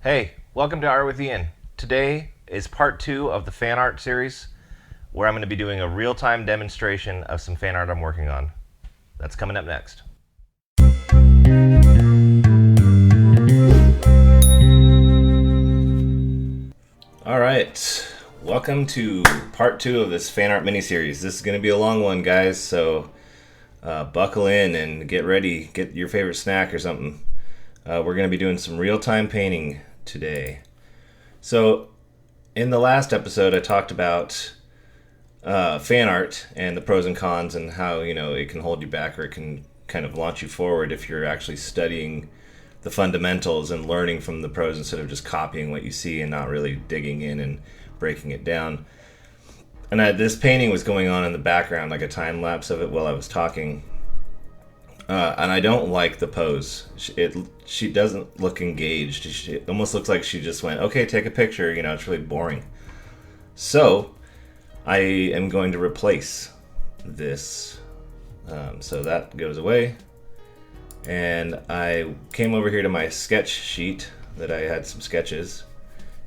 Hey, welcome to Art with Ian. Today is part two of the fan art series where I'm going to be doing a real time demonstration of some fan art I'm working on. That's coming up next. Alright, welcome to part two of this fan art mini-series. This is going to be a long one, guys, so buckle in and get ready. Get your favorite snack or something. We're going to be doing some real-time painting today. So, in the last episode, I talked about fan art and the pros and cons and how, it can hold you back or it can kind of launch you forward if you're actually studying the fundamentals and learning from the pros instead of just copying what you see and not really digging in and breaking it down. And this painting was going on in the background, like a time lapse of it while I was talking. And I don't like the pose. She doesn't look engaged. It almost looks like she just went, okay, take a picture. It's really boring. So I am going to replace this. So that goes away. And I came over here to my sketch sheet that I had some sketches.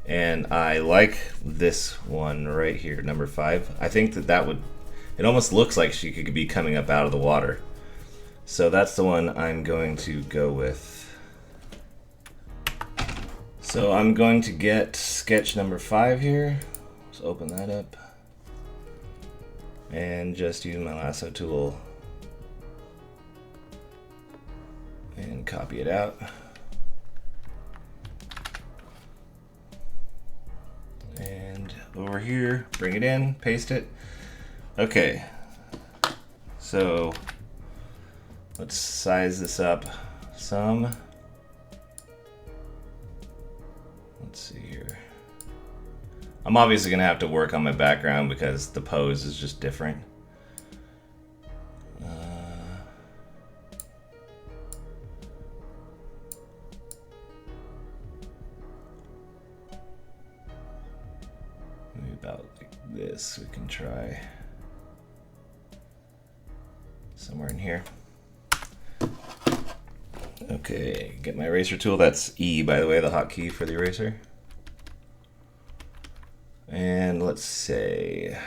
And I like this one right here, number 5. I think it almost looks like she could be coming up out of the water. So that's the one I'm going to go with. So I'm going to get sketch number 5 here. Let's open that up. And just use my lasso tool and copy it out. And over here, bring it in, paste it. Okay. So let's size this up some. Let's see here. I'm obviously going to have to work on my background because the pose is just different. Maybe about like this. We can try somewhere in here. Okay, get my eraser tool. That's E, by the way, the hotkey for the eraser. And let's say,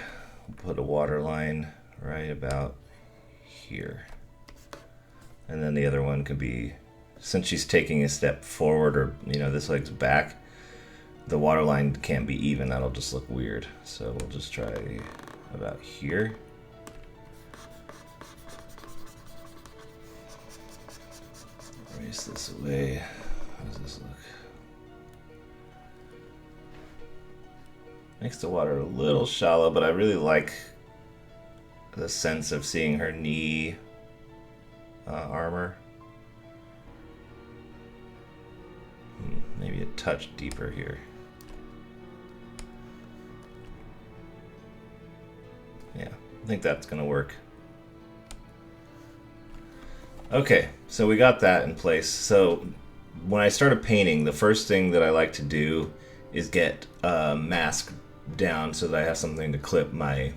put a water line right about here. And then the other one could be, since she's taking a step forward or, this leg's back, the water line can't be even. That'll just look weird. So we'll just try about here. Erase this away. How does this look? Makes the water a little shallow, but I really like the sense of seeing her knee armor. Maybe a touch deeper here. Yeah, I think that's gonna work. Okay, so we got that in place. So when I started painting, the first thing that I like to do is get a mask down so that I have something to clip my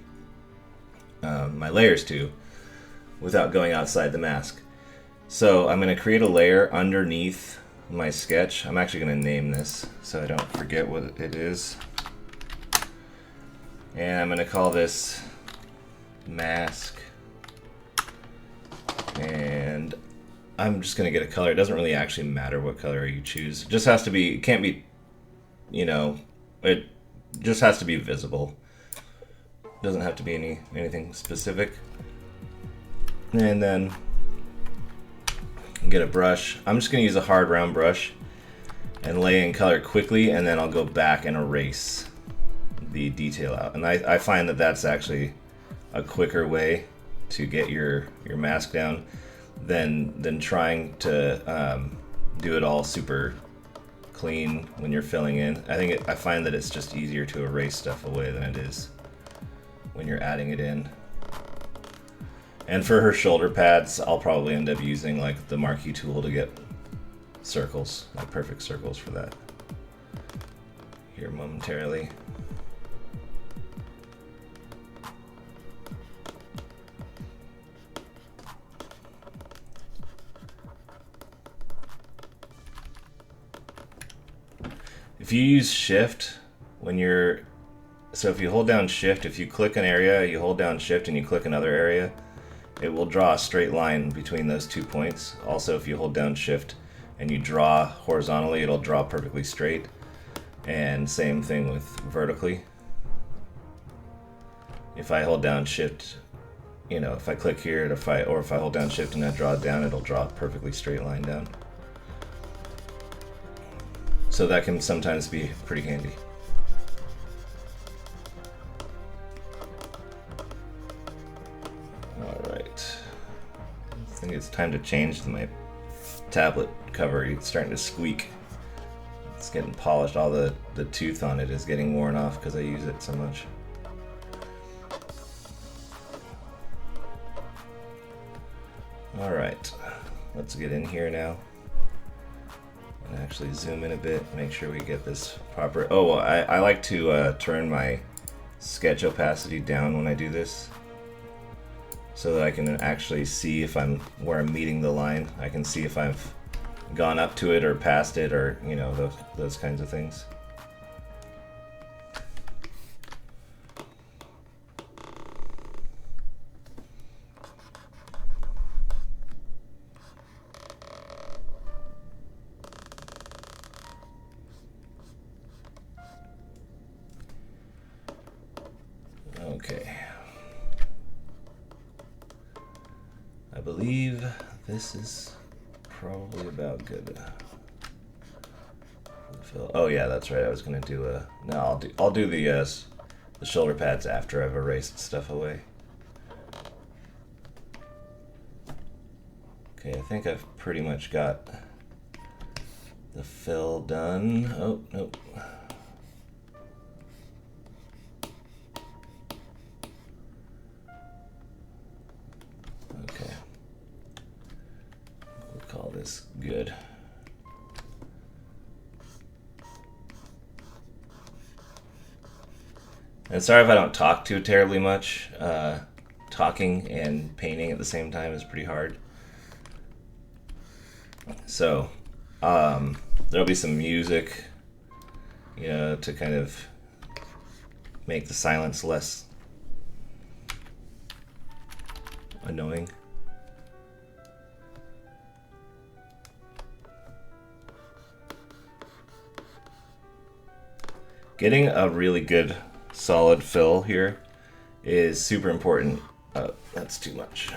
my layers to without going outside the mask. So I'm going to create a layer underneath my sketch. I'm actually going to name this so I don't forget what it is. And I'm going to call this mask. And I'm just going to get a color. It doesn't really actually matter what color you choose. It just has to be, it can't be, it just has to be visible. It doesn't have to be anything specific. And then get a brush. I'm just going to use a hard round brush and lay in color quickly, and then I'll go back and erase the detail out. And I find that that's actually a quicker way to get your mask down than trying to do it all super clean when you're filling in. I find that it's just easier to erase stuff away than it is when you're adding it in. And for her shoulder pads, I'll probably end up using like the marquee tool to get circles, like perfect circles for that here momentarily. If you use shift when you're, so if you hold down shift, if you click an area, you hold down shift and you click another area, it will draw a straight line between those 2 points. Also, if you hold down shift and you draw horizontally, it'll draw perfectly straight. And same thing with vertically. If I hold down shift, you know, if I click here, if I hold down shift and I draw it down, it'll draw a perfectly straight line down. So that can sometimes be pretty handy. Alright. I think it's time to change my tablet cover. It's starting to squeak. It's getting polished. All the tooth on it is getting worn off because I use it so much. Alright, let's get in here now and actually zoom in a bit, make sure we get this proper. Oh, well, I like to turn my sketch opacity down when I do this so that I can actually see if where I'm meeting the line. I can see if I've gone up to it or past it, or, you know, those kinds of things. Okay. I believe this is probably about good. Oh yeah, that's right. I was gonna do a. No, I'll do the shoulder pads after I've erased stuff away. Okay, I think I've pretty much got the fill done. Oh nope. Okay. We'll call this good. And sorry if I don't talk too terribly much. Talking and painting at the same time is pretty hard. So, there'll be some music, you know, to kind of make the silence less annoying. Getting a really good solid fill here is super important. That's too much.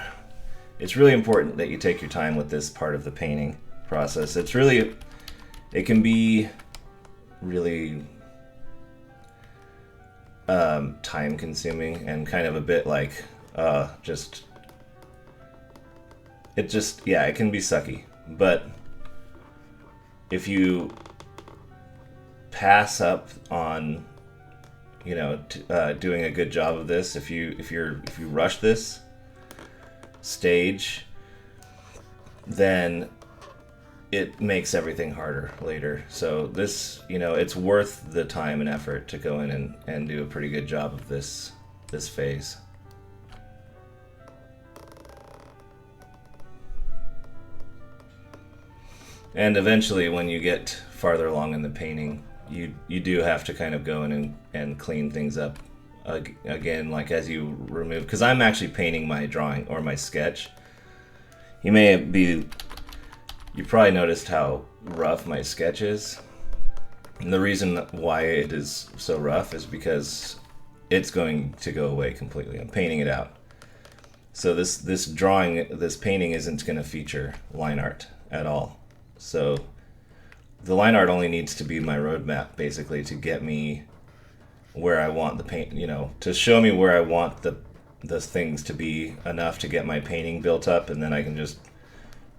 It's really important that you take your time with this part of the painting process. It can be really time consuming and kind of a bit like it can be sucky. But if you pass up on, you know, doing a good job of this, if you rush this stage, then it makes everything harder later. So this, you know, it's worth the time and effort to go in and do a pretty good job of this phase. And eventually, when you get farther along in the painting, you do have to kind of go in and clean things up again, like as you remove, because I'm actually painting my drawing or my sketch. You probably noticed how rough my sketch is. And the reason why it is so rough is because it's going to go away completely. I'm painting it out. So this painting isn't going to feature line art at all. So the line art only needs to be my roadmap, basically, to get me where I want the paint, you know, to show me where I want the things to be enough to get my painting built up, and then I can just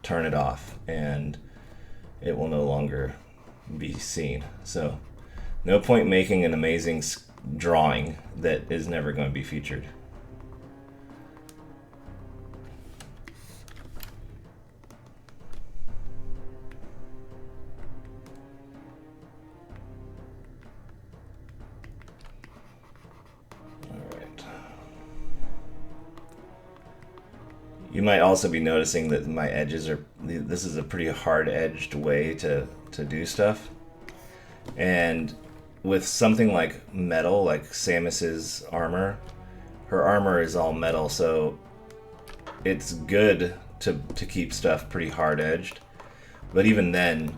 turn it off and it will no longer be seen. So no point making an amazing drawing that is never going to be featured. You might also be noticing that my edges this is a pretty hard-edged way to do stuff. And with something like metal, like Samus's armor, her armor is all metal, so it's good to keep stuff pretty hard edged. But even then,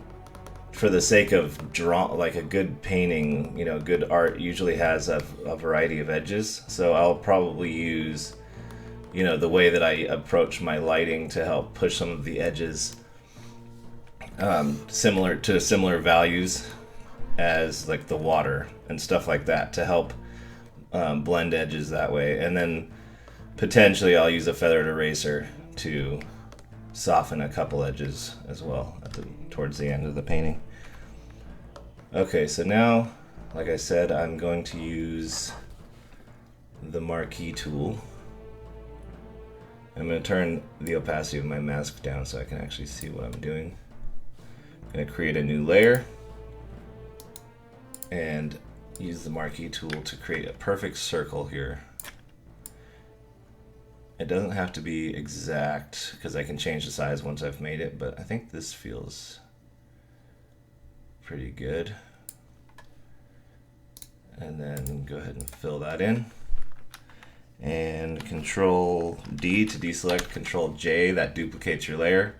for the sake of like a good painting, good art usually has a variety of edges. So I'll probably use, the way that I approach my lighting to help push some of the edges similar values as like the water and stuff like that to help blend edges that way. And then potentially I'll use a feathered eraser to soften a couple edges as well towards the end of the painting. Okay, so now, like I said, I'm going to use the marquee tool. I'm going to turn the opacity of my mask down so I can actually see what I'm doing. I'm going to create a new layer and use the marquee tool to create a perfect circle here. It doesn't have to be exact because I can change the size once I've made it, but I think this feels pretty good. And then go ahead and fill that in. And Control D to deselect, Control J, that duplicates your layer.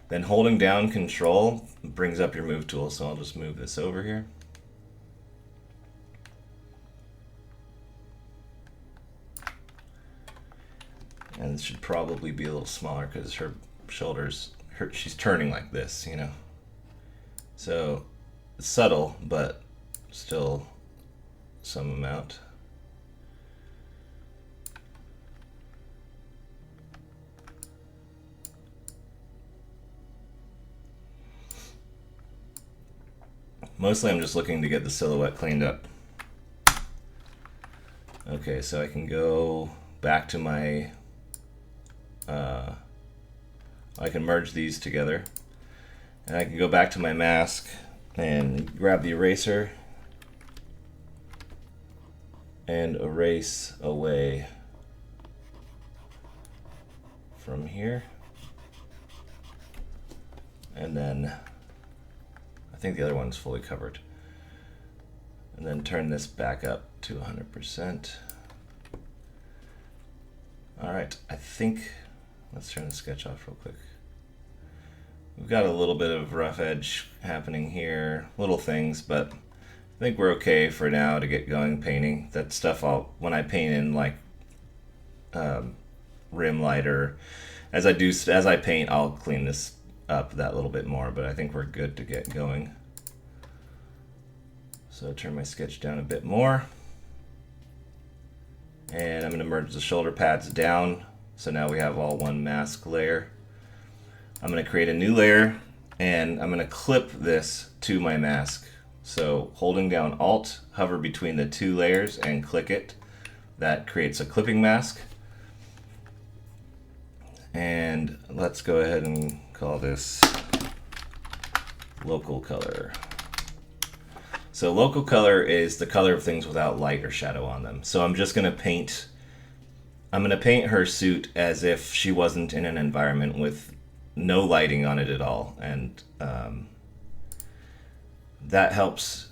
Then holding down Control brings up your move tool, so I'll just move this over here. And it should probably be a little smaller because her shoulders, she's turning like this, So it's subtle, but still some amount. Mostly I'm just looking to get the silhouette cleaned up. Okay, so I can go back to my I can merge these together, and I can go back to my mask and grab the eraser and erase away from here, and then I think the other one's fully covered, and then turn this back up to 100%. Alright, I think, let's turn the sketch off real quick. We've got a little bit of rough edge happening here, little things, but I think we're okay for now to get going painting. That stuff when I paint in like rim light, or as I paint, I'll clean this up that little bit more, but I think we're good to get going. So turn my sketch down a bit more. And I'm going to merge the shoulder pads down, so now we have all one mask layer. I'm going to create a new layer, and I'm going to clip this to my mask. So holding down Alt, hover between the two layers and click it. That creates a clipping mask. And let's go ahead and call this local color. So local color is the color of things without light or shadow on them. So I'm just going to paint her suit as if she wasn't in an environment with no lighting on it at all. And that helps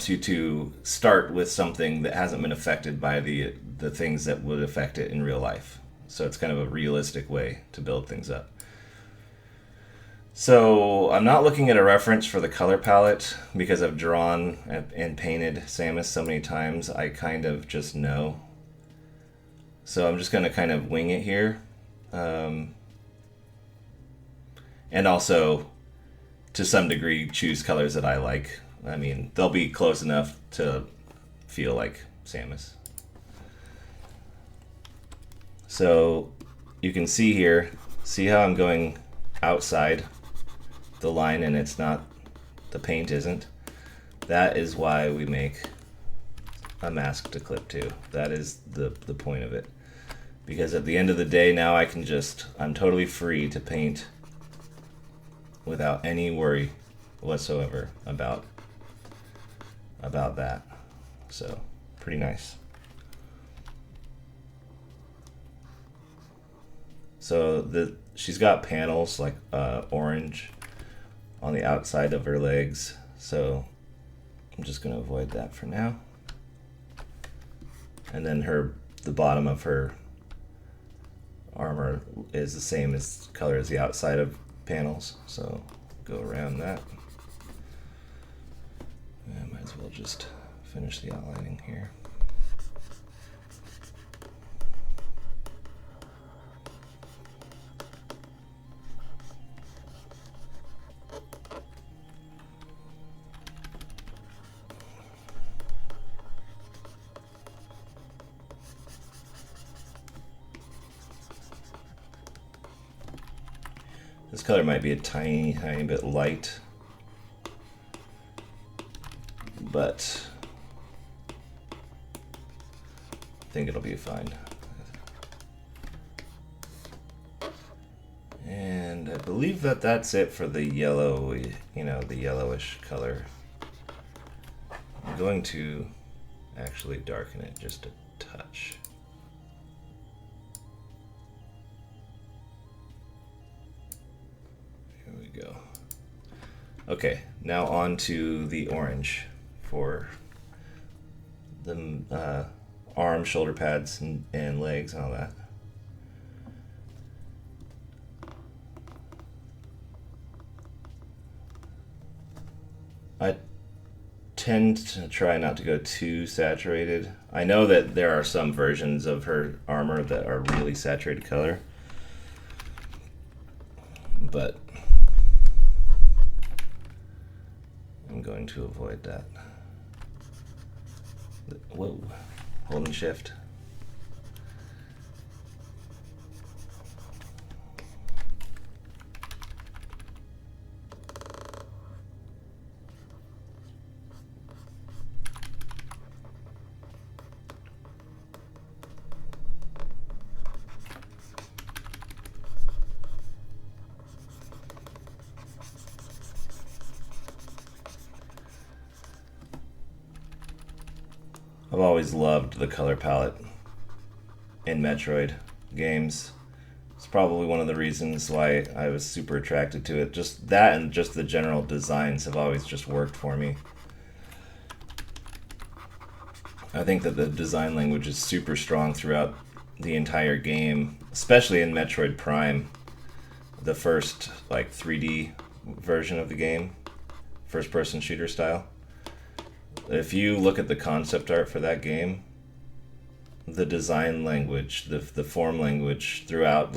you to start with something that hasn't been affected by the things that would affect it in real life. So it's kind of a realistic way to build things up. So I'm not looking at a reference for the color palette because I've drawn and painted Samus so many times. I kind of just know. So I'm just going to kind of wing it here. And also, to some degree, choose colors that I like. I mean, they'll be close enough to feel like Samus. So you can see here, see how I'm going outside the line and it's not, the paint isn't. That is why we make a mask to clip to. That is the point of it. Because at the end of the day, now I'm totally free to paint without any worry whatsoever about that. So, pretty nice. So she's got panels like orange on the outside of her legs. So I'm just going to avoid that for now. And then the bottom of her armor is the same as color as the outside of panels, so go around that. I might as well just finish the outlining here. This color might be a tiny bit light, but I think it'll be fine. And I believe that's it for the yellow, the yellowish color. I'm going to actually darken it just a touch. Here we go. Okay, now on to the orange for the arm, shoulder pads, and legs and all that. I tend to try not to go too saturated. I know that there are some versions of her armor that are really saturated color, but I'm going to avoid that. Whoa, hold and shift. I've always loved the color palette in Metroid games. It's probably one of the reasons why I was super attracted to it. Just that and just the general designs have always just worked for me. I think that the design language is super strong throughout the entire game, especially in Metroid Prime, the first 3D version of the game, first-person shooter style. If you look at the concept art for that game, the design language, the form language throughout,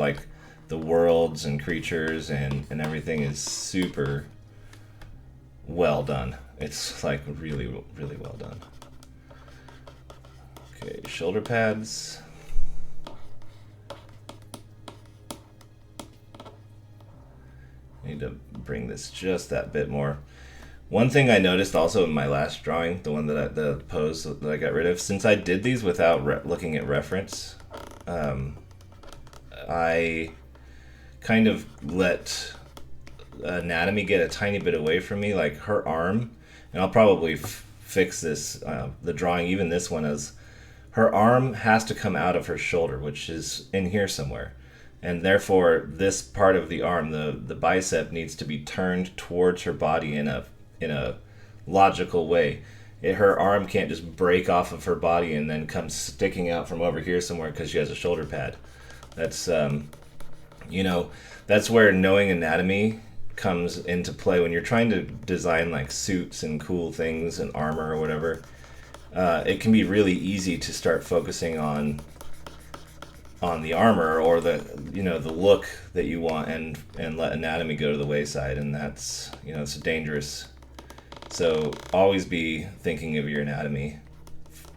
the worlds and creatures and everything is super well done. It's really, really well done. Okay, shoulder pads. I need to bring this just that bit more. One thing I noticed also in my last drawing, the pose that I got rid of, since I did these without looking at reference, I kind of let anatomy get a tiny bit away from me, like her arm, and I'll probably fix this, the drawing, even this one, as her arm has to come out of her shoulder, which is in here somewhere. And therefore, this part of the arm, the bicep, needs to be turned towards her body in a logical way. Her arm can't just break off of her body and then come sticking out from over here somewhere because she has a shoulder pad. That's that's where knowing anatomy comes into play when you're trying to design suits and cool things and armor or whatever. It can be really easy to start focusing on the armor or the look that you want and let anatomy go to the wayside, and that's it's dangerous. So always be thinking of your anatomy.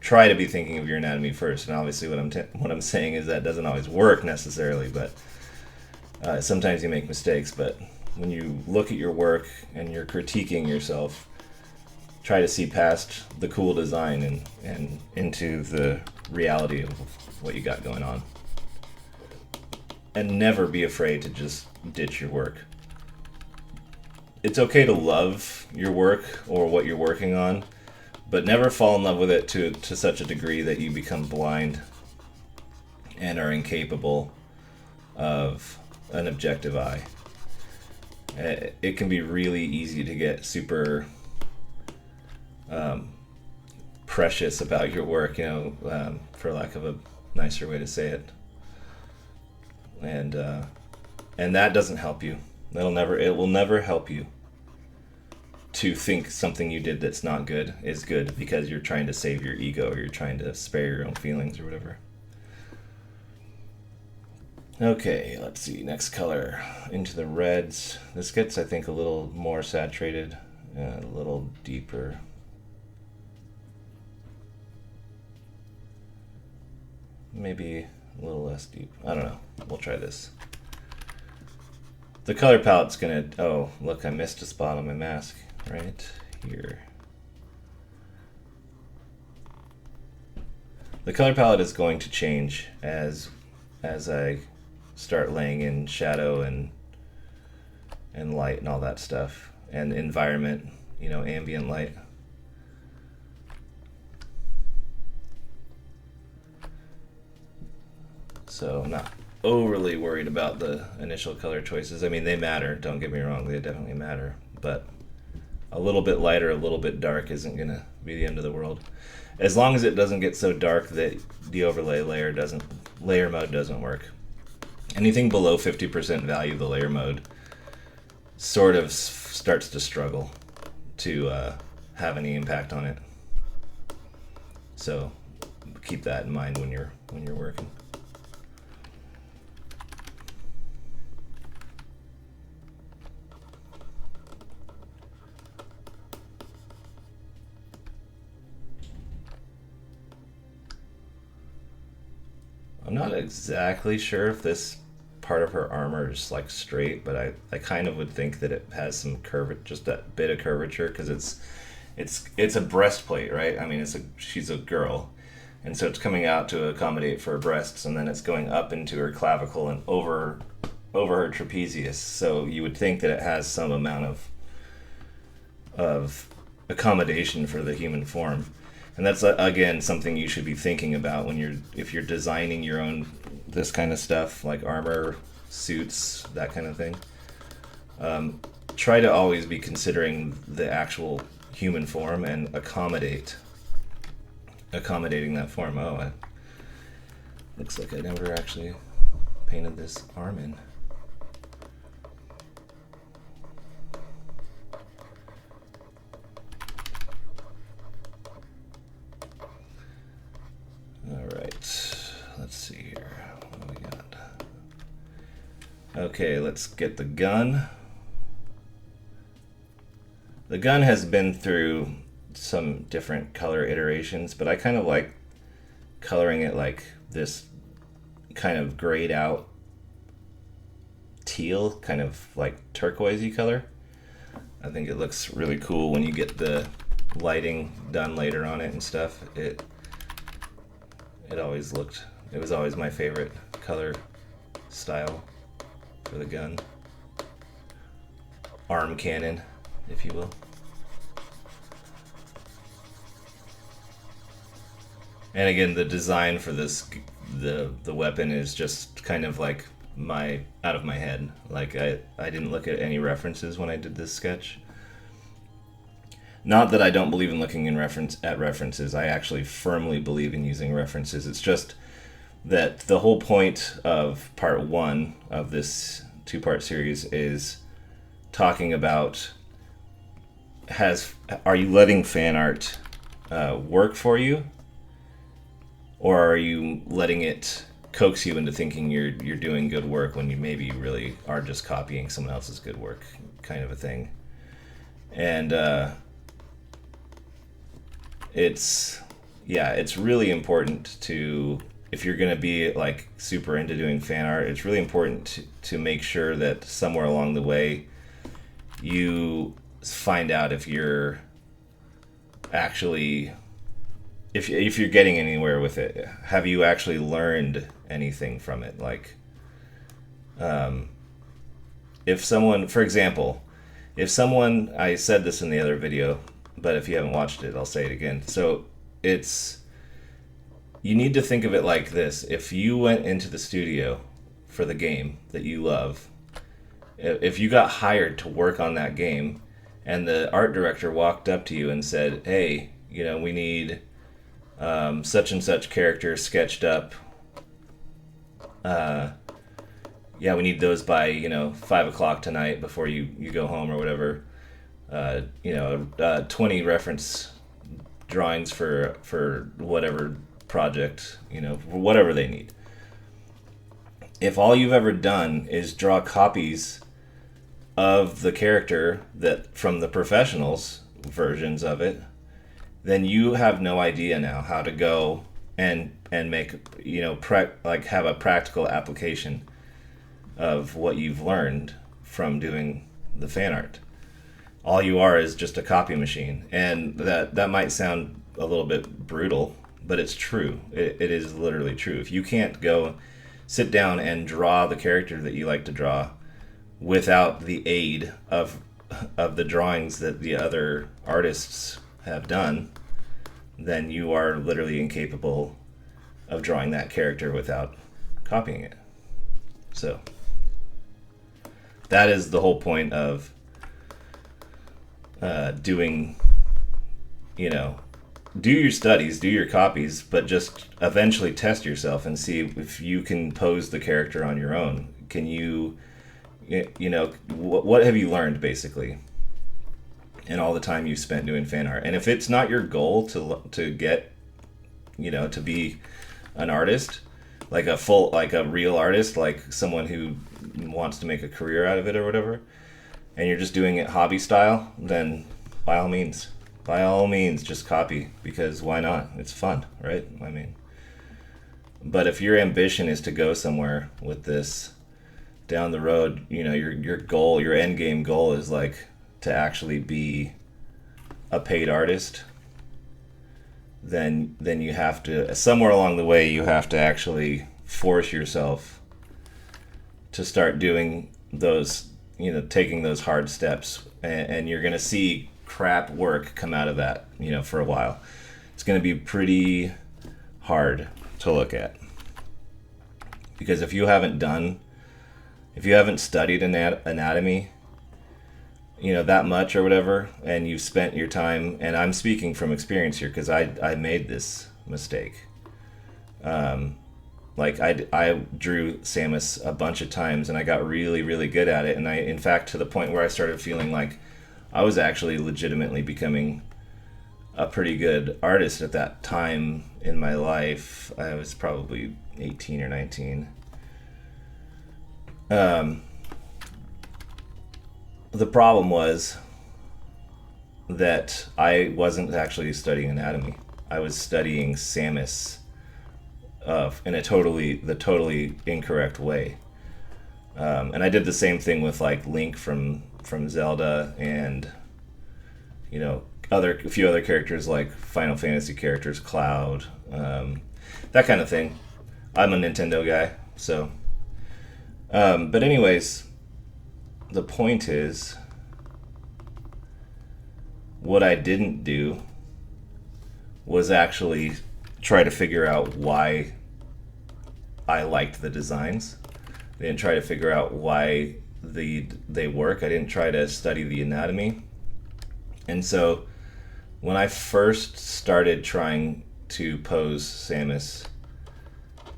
Try to be thinking of your anatomy first. And obviously, what I'm saying is that doesn't always work necessarily, but sometimes you make mistakes. But when you look at your work and you're critiquing yourself, try to see past the cool design and into the reality of what you got going on. And never be afraid to just ditch your work. It's okay to love your work or what you're working on, but never fall in love with it to such a degree that you become blind and are incapable of an objective eye. It can be really easy to get super precious about your work, for lack of a nicer way to say it. And that doesn't help you. It will never help you to think something you did that's not good is good because you're trying to save your ego or you're trying to spare your own feelings or whatever. Okay, let's see, next color, into the reds. This gets, I think, a little more saturated, a little deeper. Maybe a little less deep. I don't know. We'll try this. The color palette's gonna... Oh, look, I missed a spot on my mask. Right here. The color palette is going to change as I start laying in shadow and light and all that stuff. And environment, ambient light. So I'm not overly worried about the initial color choices. I mean, they matter, don't get me wrong, they definitely matter. But a little bit lighter, a little bit dark isn't going to be the end of the world. As long as it doesn't get so dark that the overlay layer mode doesn't work. Anything below 50% value, the layer mode sort of starts to struggle to have any impact on it. So keep that in mind when you're working. I'm not exactly sure if this part of her armor is like straight, but I kind of would think that it has some curvature, just a bit of curvature, because it's a breastplate, right? I mean, she's a girl, and so it's coming out to accommodate for her breasts, and then it's going up into her clavicle and over her trapezius. So you would think that it has some amount of accommodation for the human form. And that's, again, something you should be thinking about if you're designing your own, this kind of stuff, like armor, suits, that kind of thing. Try to always be considering the actual human form and accommodating that form. Oh, looks like I never actually painted this arm in. Let's see here. What do we got? Okay, let's get the gun. The gun has been through some different color iterations, but I kind of like coloring it like this kind of grayed out teal, kind of like turquoisey color. I think it looks really cool when you get the lighting done later on it and stuff. It was always my favorite color style for the gun. Arm cannon, if you will. And again, the design for this, the weapon is just kind of like out of my head. Like I didn't look at any references when I did this sketch. Not that I don't believe in looking at references. I actually firmly believe in using references. It's just that the whole point of part 1 of this 2-part series is talking about are you letting fan art work for you, or are you letting it coax you into thinking you're doing good work when you maybe really are just copying someone else's good work, kind of a thing. And it's really important to, if you're going to be like super into doing fan art, it's really important to make sure that somewhere along the way you find out if you're actually, if you're getting anywhere with it. Have you actually learned anything from it? Like, if someone, for example, I said this in the other video, but if you haven't watched it, I'll say it again. So you need to think of it like this. If you went into the studio for the game that you love, if you got hired to work on that game and the art director walked up to you and said, "Hey, we need such and such character sketched up. Yeah, we need those by 5 o'clock tonight before you go home or whatever. 20 reference drawings for whatever project, whatever they need." If all you've ever done is draw copies of the character that from the professionals versions of it, then you have no idea now how to go and make have a practical application of what you've learned from doing the fan art. All you are is just a copy machine, and that might sound a little bit brutal, but it's true. It is literally true. If you can't go sit down and draw the character that you like to draw without the aid of the drawings that the other artists have done, then you are literally incapable of drawing that character without copying it. So that is the whole point of doing, do your studies, do your copies, but just eventually test yourself and see if you can pose the character on your own. Can you, what have you learned basically in all the time you've spent doing fan art? And if it's not your goal to get, to be an artist, like a real artist, like someone who wants to make a career out of it or whatever, and you're just doing it hobby style, then by all means, just copy, because why not? It's fun, right? I mean, but if your ambition is to go somewhere with this down the road, your goal, your end game goal is like to actually be a paid artist, then you have to, somewhere along the way, you have to actually force yourself to start doing those, taking those hard steps, and you're going to see crap work come out of that, for a while. It's going to be pretty hard to look at, because if you haven't studied anatomy, that much or whatever, and you've spent your time, and I'm speaking from experience here because I made this mistake. I drew Samus a bunch of times, and I got really, really good at it, and in fact, to the point where I started feeling like I was actually legitimately becoming a pretty good artist at that time in my life. I was probably 18 or 19. The problem was that I wasn't actually studying anatomy. I was studying Samus in the totally incorrect way. And I did the same thing with like Link from Zelda, and a few other characters like Final Fantasy characters, Cloud, that kind of thing. I'm a Nintendo guy, so. But anyways, the point is, what I didn't do was actually try to figure out why I liked the designs. I didn't try to figure out why they work. I didn't try to study the anatomy. And so when I first started trying to pose Samus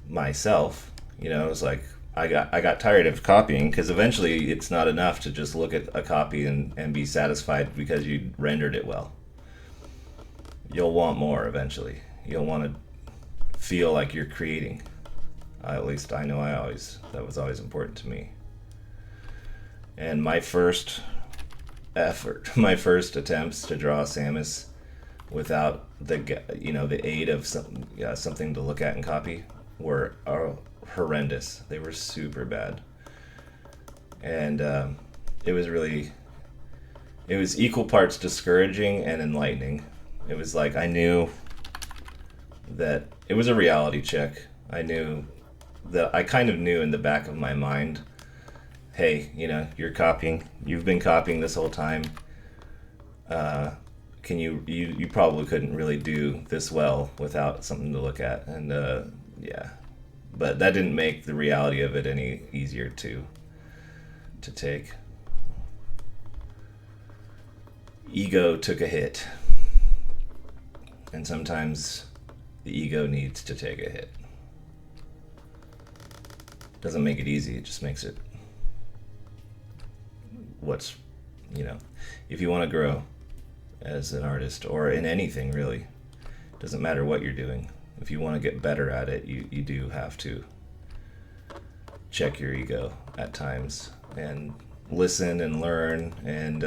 myself, it was like I got tired of copying, because eventually it's not enough to just look at a copy and be satisfied because you rendered it well. You'll want more eventually. You'll want to feel like you're creating. At least I know that was always important to me. And my first attempts to draw Samus without the aid of something to look at and copy were horrendous. They were super bad, and it was equal parts discouraging and enlightening. It was like I knew that it was a reality check. I knew that I kind of knew in the back of my mind, hey, you're copying. You've been copying this whole time. You probably couldn't really do this well without something to look at, and yeah. But that didn't make the reality of it any easier to take. ego took a hit. And sometimes the ego needs to take a hit. Doesn't make it easy, it just makes it what's, if you want to grow as an artist or in anything really, doesn't matter what you're doing. If you want to get better at it, you do have to check your ego at times and listen and learn and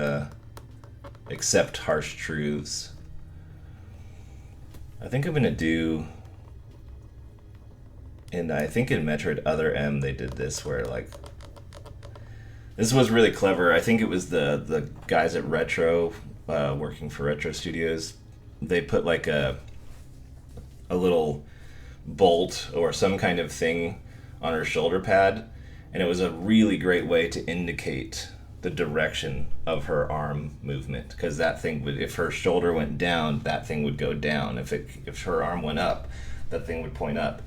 accept harsh truths. I think I'm going to do, and I think in Metroid Other M they did this where like, this was really clever. I think it was the guys at Retro, working for Retro Studios. They put like a little bolt or some kind of thing on her shoulder pad, and it was a really great way to indicate the direction of her arm movement, because that thing would, if her shoulder went down, that thing would go down. If her arm went up, that thing would point up.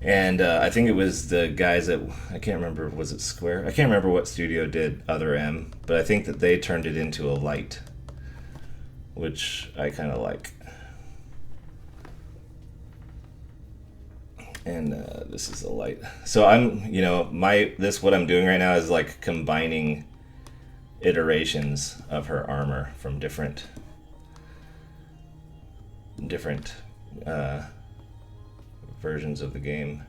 And I think it was the guys at, I can't remember, was it Square? I can't remember what studio did Other M, but I think that they turned it into a light, which I kind of like. And this is a light. So I'm, what I'm doing right now is like combining iterations of her armor from different versions of the game.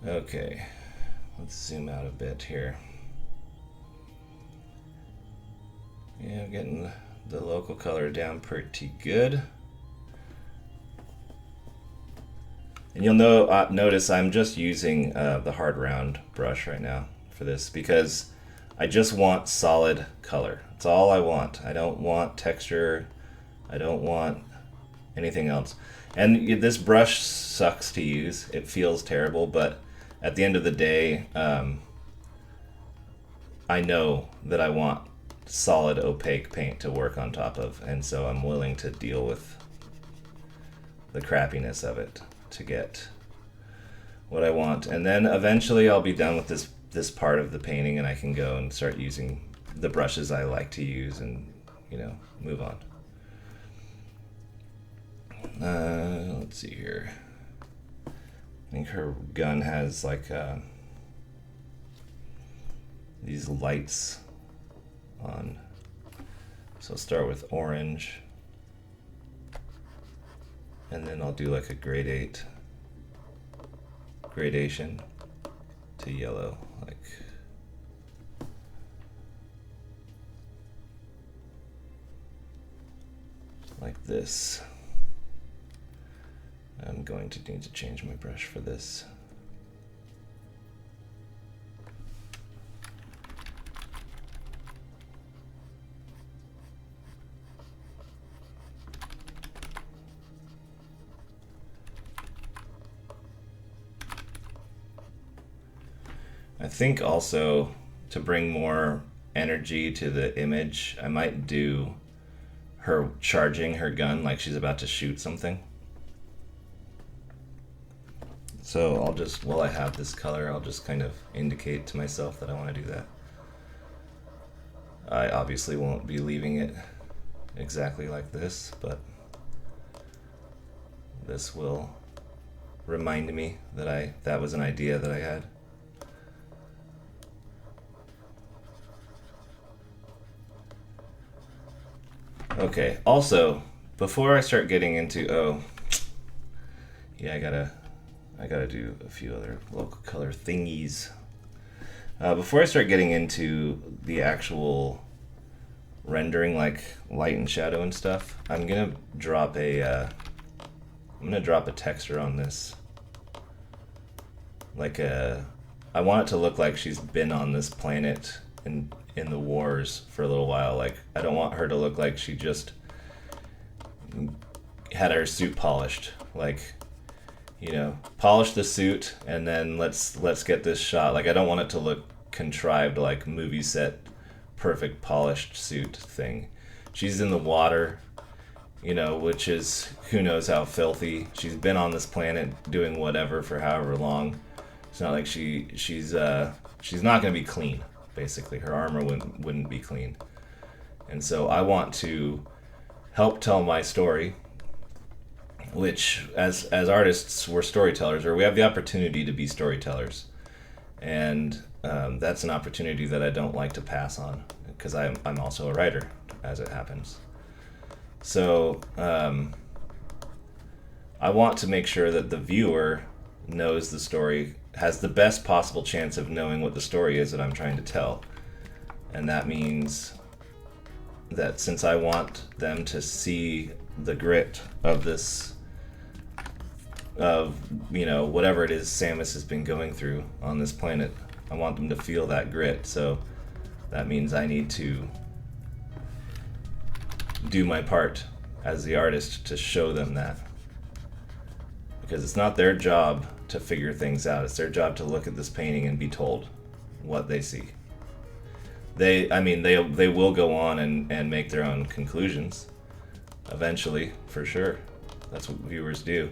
Okay, let's zoom out a bit here. Yeah, I'm getting the local color down pretty good. And you'll notice I'm just using the hard round brush right now for this because I just want solid color. That's all I want. I don't want texture. I don't want anything else. And this brush sucks to use. It feels terrible, but at the end of the day, I know that I want solid opaque paint to work on top of, and so I'm willing to deal with the crappiness of it to get what I want. And then eventually I'll be done with this part of the painting and I can go and start using the brushes I like to use and, move on. Let's see here. I think her gun has like these lights on. So I'll start with orange, and then I'll do like a gradation to yellow, like this. I'm going to need to change my brush for this. I think also to bring more energy to the image, I might do her charging her gun like she's about to shoot something. So I'll just, while I have this color, I'll just kind of indicate to myself that I want to do that. I obviously won't be leaving it exactly like this, but this will remind me that that was an idea that I had. Okay, also, before I start getting into, I gotta do a few other local color thingies. Before I start getting into the actual rendering, like light and shadow and stuff, I'm gonna drop a texture on this. I want it to look like she's been on this planet in the wars for a little while. Like, I don't want her to look like she just had her suit polished. Like, polish the suit and then let's get this shot. Like, I don't want it to look contrived, like movie set, perfect polished suit thing. She's in the water, which is who knows how filthy. She's been on this planet doing whatever for however long. It's not like she's not gonna be clean. Basically, her armor wouldn't be clean. And so I want to help tell my story, which as artists, we're storytellers, or we have the opportunity to be storytellers. And that's an opportunity that I don't like to pass on, because I'm also a writer, as it happens. So I want to make sure that the viewer knows the story, has the best possible chance of knowing what the story is that I'm trying to tell. And that means that since I want them to see the grit of this, of, you know, whatever it is Samus has been going through on this planet, I want them to feel that grit. So that means I need to do my part as the artist to show them that. Because it's not their job to figure things out. It's their job to look at this painting and be told what they see. They will go on and make their own conclusions eventually, for sure. That's what viewers do.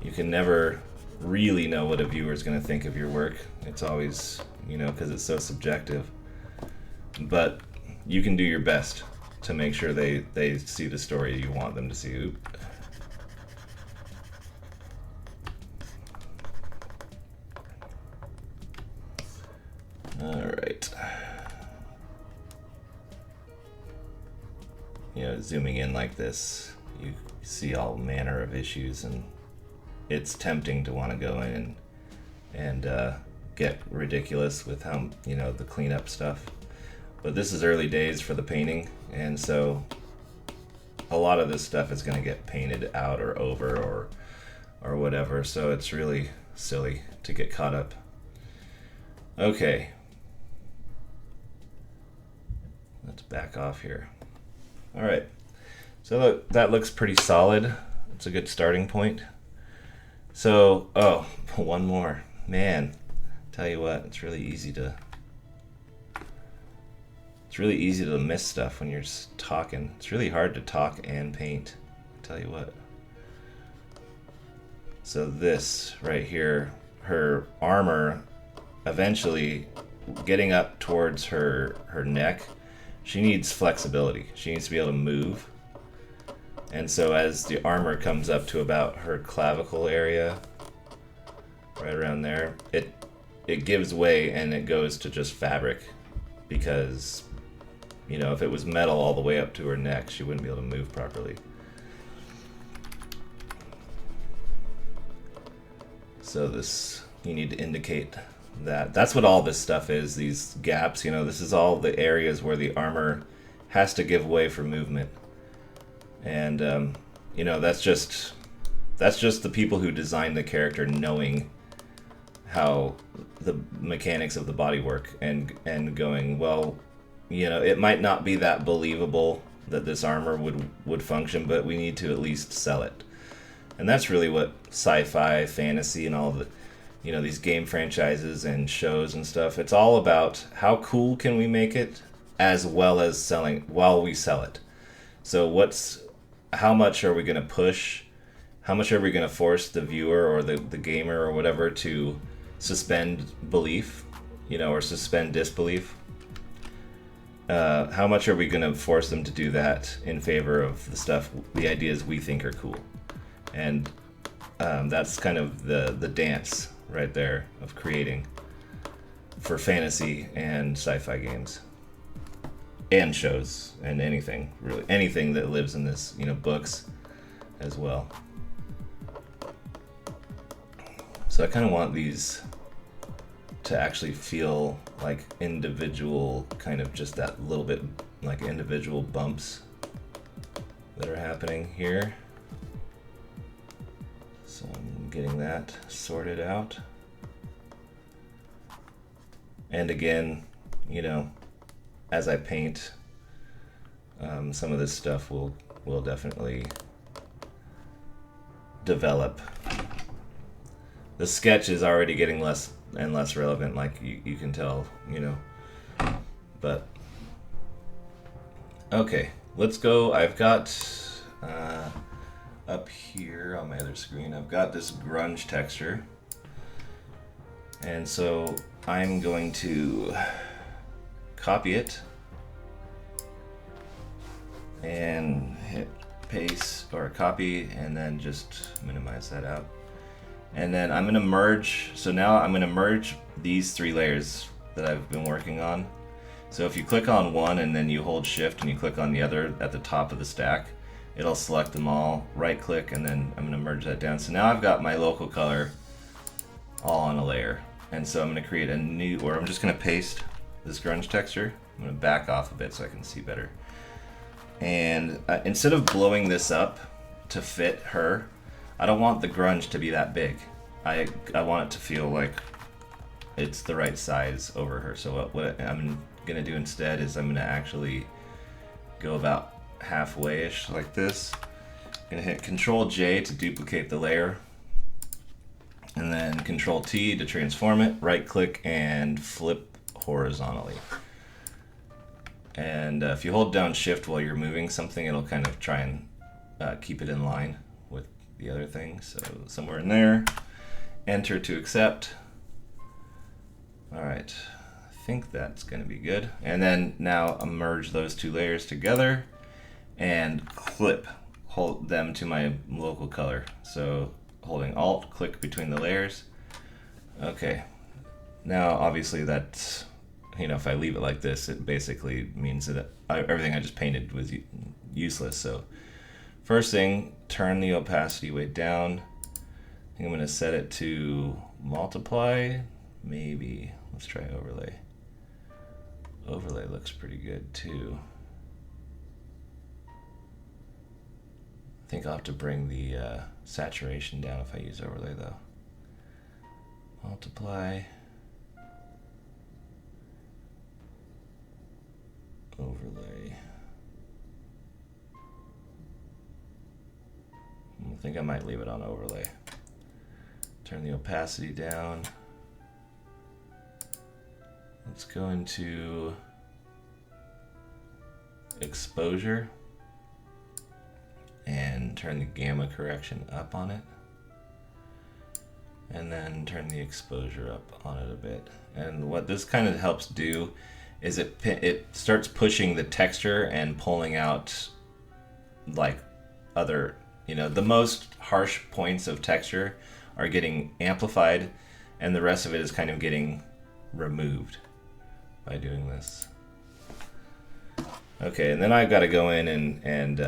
You can never really know what a viewer is going to think of your work. It's always, because it's so subjective. But you can do your best to make sure they see the story you want them to see. Oop. All right. Zooming in like this, you see all manner of issues, and it's tempting to want to go in and get ridiculous with how, the cleanup stuff. But this is early days for the painting, and so a lot of this stuff is going to get painted out or over or whatever, so it's really silly to get caught up. Okay. Let's back off here. All right. So look, that looks pretty solid. It's a good starting point. So, one more. Man, tell you what, it's really easy to miss stuff when you're just talking. It's really hard to talk and paint, I tell you what. So this right here, her armor, eventually getting up towards her neck, she needs flexibility. She needs to be able to move. And so as the armor comes up to about her clavicle area, right around there, it gives way and it goes to just fabric, because if it was metal all the way up to her neck, she wouldn't be able to move properly. So this, you need to indicate that. That's what all this stuff is, these gaps. This is all the areas where the armor has to give way for movement. And that's just the people who designed the character knowing how the mechanics of the body work and going, well, it might not be that believable that this armor would function, but we need to at least sell it. And that's really what sci-fi, fantasy, and all the these game franchises and shows and stuff, it's all about how cool can we make it, as well as selling while we sell it. So how much are we going to push? How much are we going to force the viewer or the gamer or whatever to suspend belief, or suspend disbelief? How much are we going to force them to do that in favor of the ideas we think are cool? And that's kind of the dance right there of creating for fantasy and sci-fi games and shows and anything that lives in this, books as well. So I kind of want these to actually feel like individual, kind of just that little bit like individual bumps that are happening here. So I'm getting that sorted out. And again, as I paint, some of this stuff will definitely develop. The sketch is already getting less and less relevant, like you can tell, But, okay, let's go. I've got... up here on my other screen, I've got this grunge texture, and so I'm going to copy it and hit paste or copy, and then just minimize that out. And then I'm gonna merge, so now I'm gonna merge these 3 layers that I've been working on. So if you click on one and then you hold shift and you click on the other at the top of the stack, it'll select them all, right click, and then I'm gonna merge that down. So now I've got my local color all on a layer. And so I'm gonna create a new, or I'm just gonna paste this grunge texture. I'm gonna back off a bit so I can see better. And instead of blowing this up to fit her, I don't want the grunge to be that big. I want it to feel like it's the right size over her. So what I'm gonna do instead is I'm gonna actually go about halfway-ish like this. I'm gonna hit Control J to duplicate the layer, and then Control T to transform it, right click and flip horizontally. And if you hold down shift while you're moving something, it'll kind of try and keep it in line with the other thing. So somewhere in there, enter to accept. All right, I think that's gonna be good. And then now I'll merge those 2 layers together and hold them to my local color. So holding Alt, click between the layers. Okay, now obviously that's, if I leave it like this, it basically means that everything I just painted was useless. So first thing, turn the opacity way down. I think I'm gonna set it to multiply, maybe. Let's try overlay. Overlay looks pretty good too. I think I'll have to bring the saturation down if I use overlay though. Multiply. Overlay. I think I might leave it on overlay. Turn the opacity down. Let's go into exposure and turn the gamma correction up on it. And then turn the exposure up on it a bit. And what this kind of helps do is it starts pushing the texture and pulling out like other, the most harsh points of texture are getting amplified, and the rest of it is kind of getting removed by doing this. Okay, and then I've got to go in and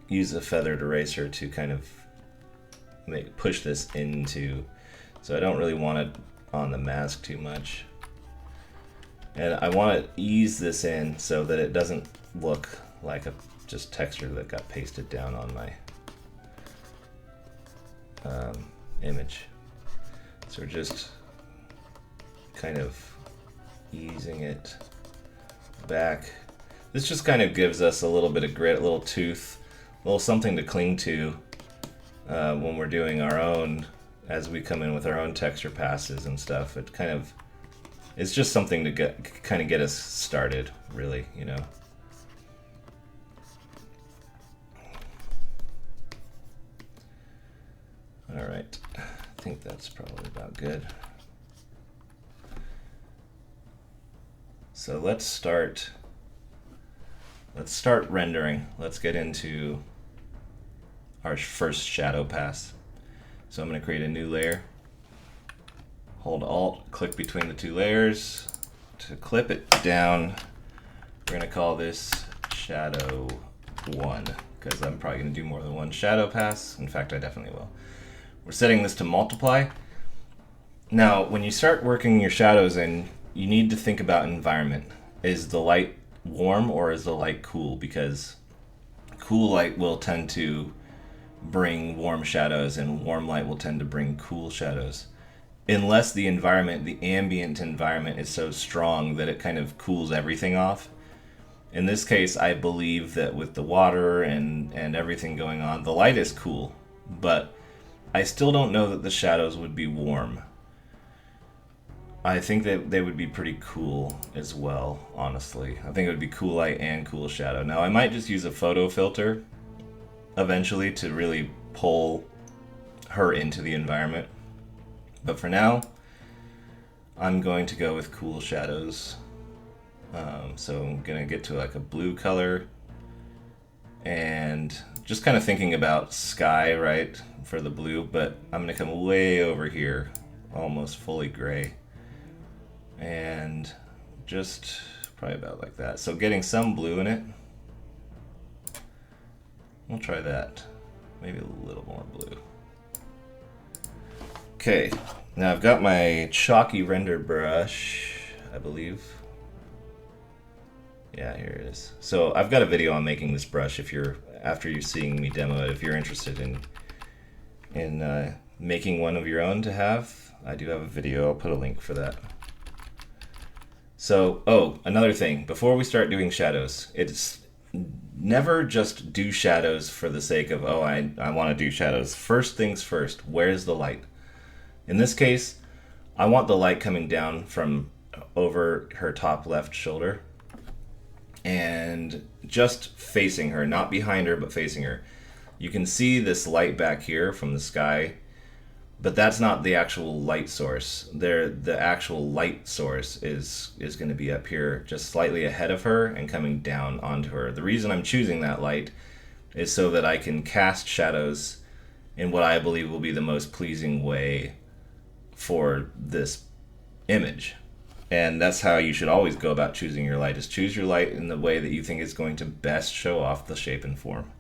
use a feathered eraser to kind of push this into. So I don't really want it on the mask too much. And I want to ease this in so that it doesn't look like a just texture that got pasted down on my image. So we're just kind of easing it back. This just kind of gives us a little bit of grit, a little tooth, a little something to cling to when we're doing our own, as we come in with our own texture passes and stuff. It's just something to get us started, really, All right, I think that's probably about good. So let's start rendering. Let's get into our first shadow pass. So I'm going to create a new layer. Hold Alt, click between the 2 layers to clip it down. We're going to call this Shadow 1 because I'm probably going to do more than one shadow pass. In fact, I definitely will. We're setting this to multiply. Now, when you start working your shadows in, you need to think about environment. Is the light warm or is the light cool? Because cool light will tend to bring warm shadows and warm light will tend to bring cool shadows. Unless the environment, the ambient environment, is so strong that it kind of cools everything off. In this case, I believe that with the water and everything going on, the light is cool, but I still don't know that the shadows would be warm. I think that they would be pretty cool as well, honestly. I think it would be cool light and cool shadow. Now, I might just use a photo filter eventually to really pull her into the environment. But for now, I'm going to go with cool shadows. So I'm gonna get to like a blue color, and just kind of thinking about sky, right, for the blue, but I'm gonna come way over here, almost fully gray, and just probably about like that. So getting some blue in it. We'll try that. Maybe a little more blue. Okay, now I've got my chalky render brush, I believe. Yeah, here it is. So I've got a video on making this brush. If you're after you seeing me demo it, if you're interested in making one of your own to have, I do have a video. I'll put a link for that. So, oh, another thing. Before we start doing shadows, it's never just do shadows for the sake of, oh, I want to do shadows. First things first, where's the light? In this case, I want the light coming down from over her top left shoulder and just facing her, not behind her, but facing her. You can see this light back here from the sky, but that's not the actual light source. The actual light source is going to be up here, just slightly ahead of her and coming down onto her. The reason I'm choosing that light is so that I can cast shadows in what I believe will be the most pleasing way for this image. And that's how you should always go about choosing your light, is choose your light in the way that you think is going to best show off the shape and form.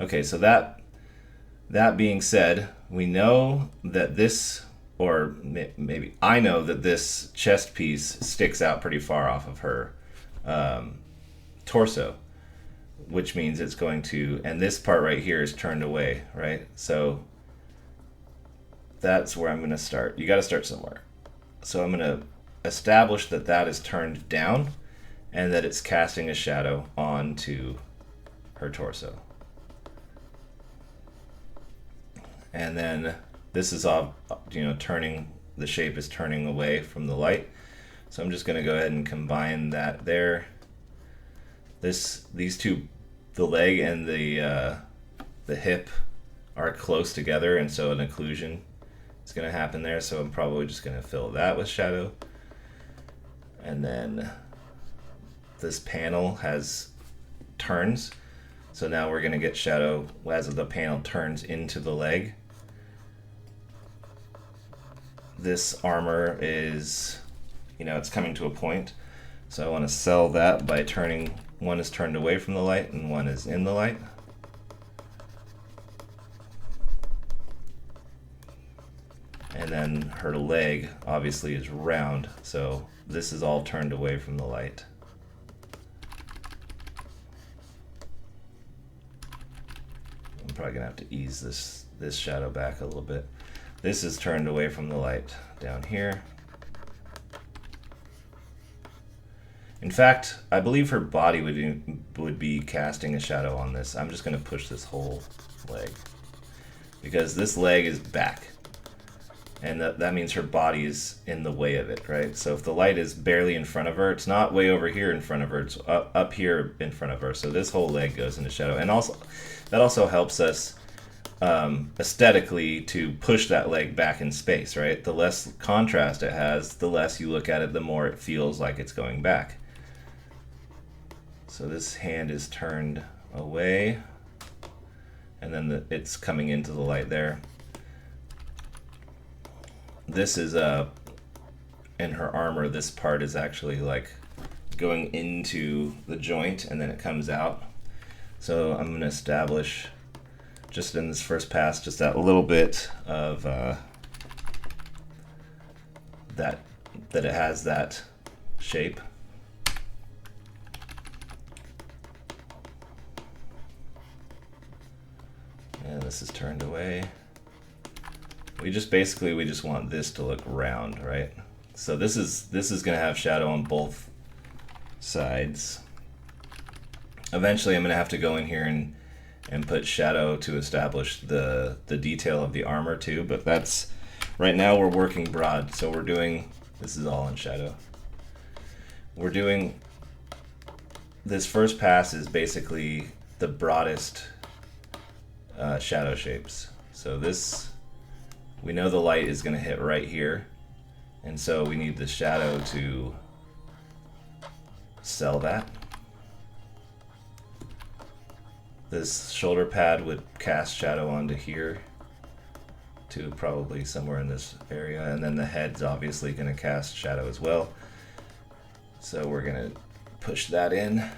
Okay, so that being said, we know that this, or maybe I know that this chest piece sticks out pretty far off of her torso, which means it's going to, and this part right here is turned away, right? So that's where I'm going to start. You got to start somewhere. So I'm going to establish that that is turned down and that it's casting a shadow onto her torso. And then this is all, turning, the shape is turning away from the light. So I'm just going to go ahead and combine that there. These two, the leg and the hip are close together, and so an occlusion is going to happen there. So I'm probably just going to fill that with shadow. And then this panel has turns. So now we're going to get shadow as the panel turns into the leg. This armor is, it's coming to a point. So I want to sell that by turning, one is turned away from the light and one is in the light. And then her leg obviously is round, so this is all turned away from the light. I'm probably gonna have to ease this shadow back a little bit. This is turned away from the light down here. In fact, I believe her body would be casting a shadow on this. I'm just gonna push this whole leg because this leg is back. And that means her body is in the way of it, right? So if the light is barely in front of her, it's not way over here in front of her, it's up here in front of her. So this whole leg goes into shadow. And also, that also helps us aesthetically to push that leg back in space, right? The less contrast it has, the less you look at it, the more it feels like it's going back. So this hand is turned away, and then it's coming into the light there. This is in her armor, this part is actually like going into the joint and then it comes out. So I'm going to establish just in this first pass just that little bit of that it has that shape. And this is turned away. We just want this to look round, right? So this is going to have shadow on both sides. Eventually I'm going to have to go in here and put shadow to establish the detail of the armor too, but that's, right now we're working broad, so we're doing, this is all in shadow. We're doing, this first pass is basically the broadest shadow shapes. So this, we know the light is going to hit right here, and so we need the shadow to sell that. This shoulder pad would cast shadow onto here to probably somewhere in this area, and then the head's obviously going to cast shadow as well. So we're going to push that in.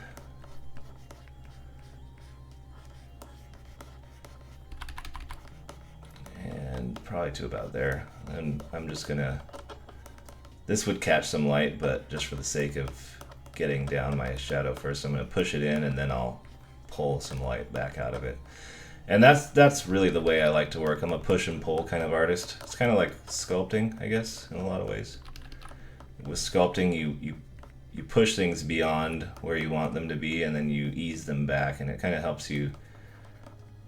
And probably to about there. And I'm just going to, this would catch some light, but just for the sake of getting down my shadow first, I'm going to push it in and then I'll pull some light back out of it. And that's really the way I like to work. I'm a push and pull kind of artist. It's kind of like sculpting, I guess, in a lot of ways. With sculpting, you push things beyond where you want them to be, and then you ease them back, and it kind of helps you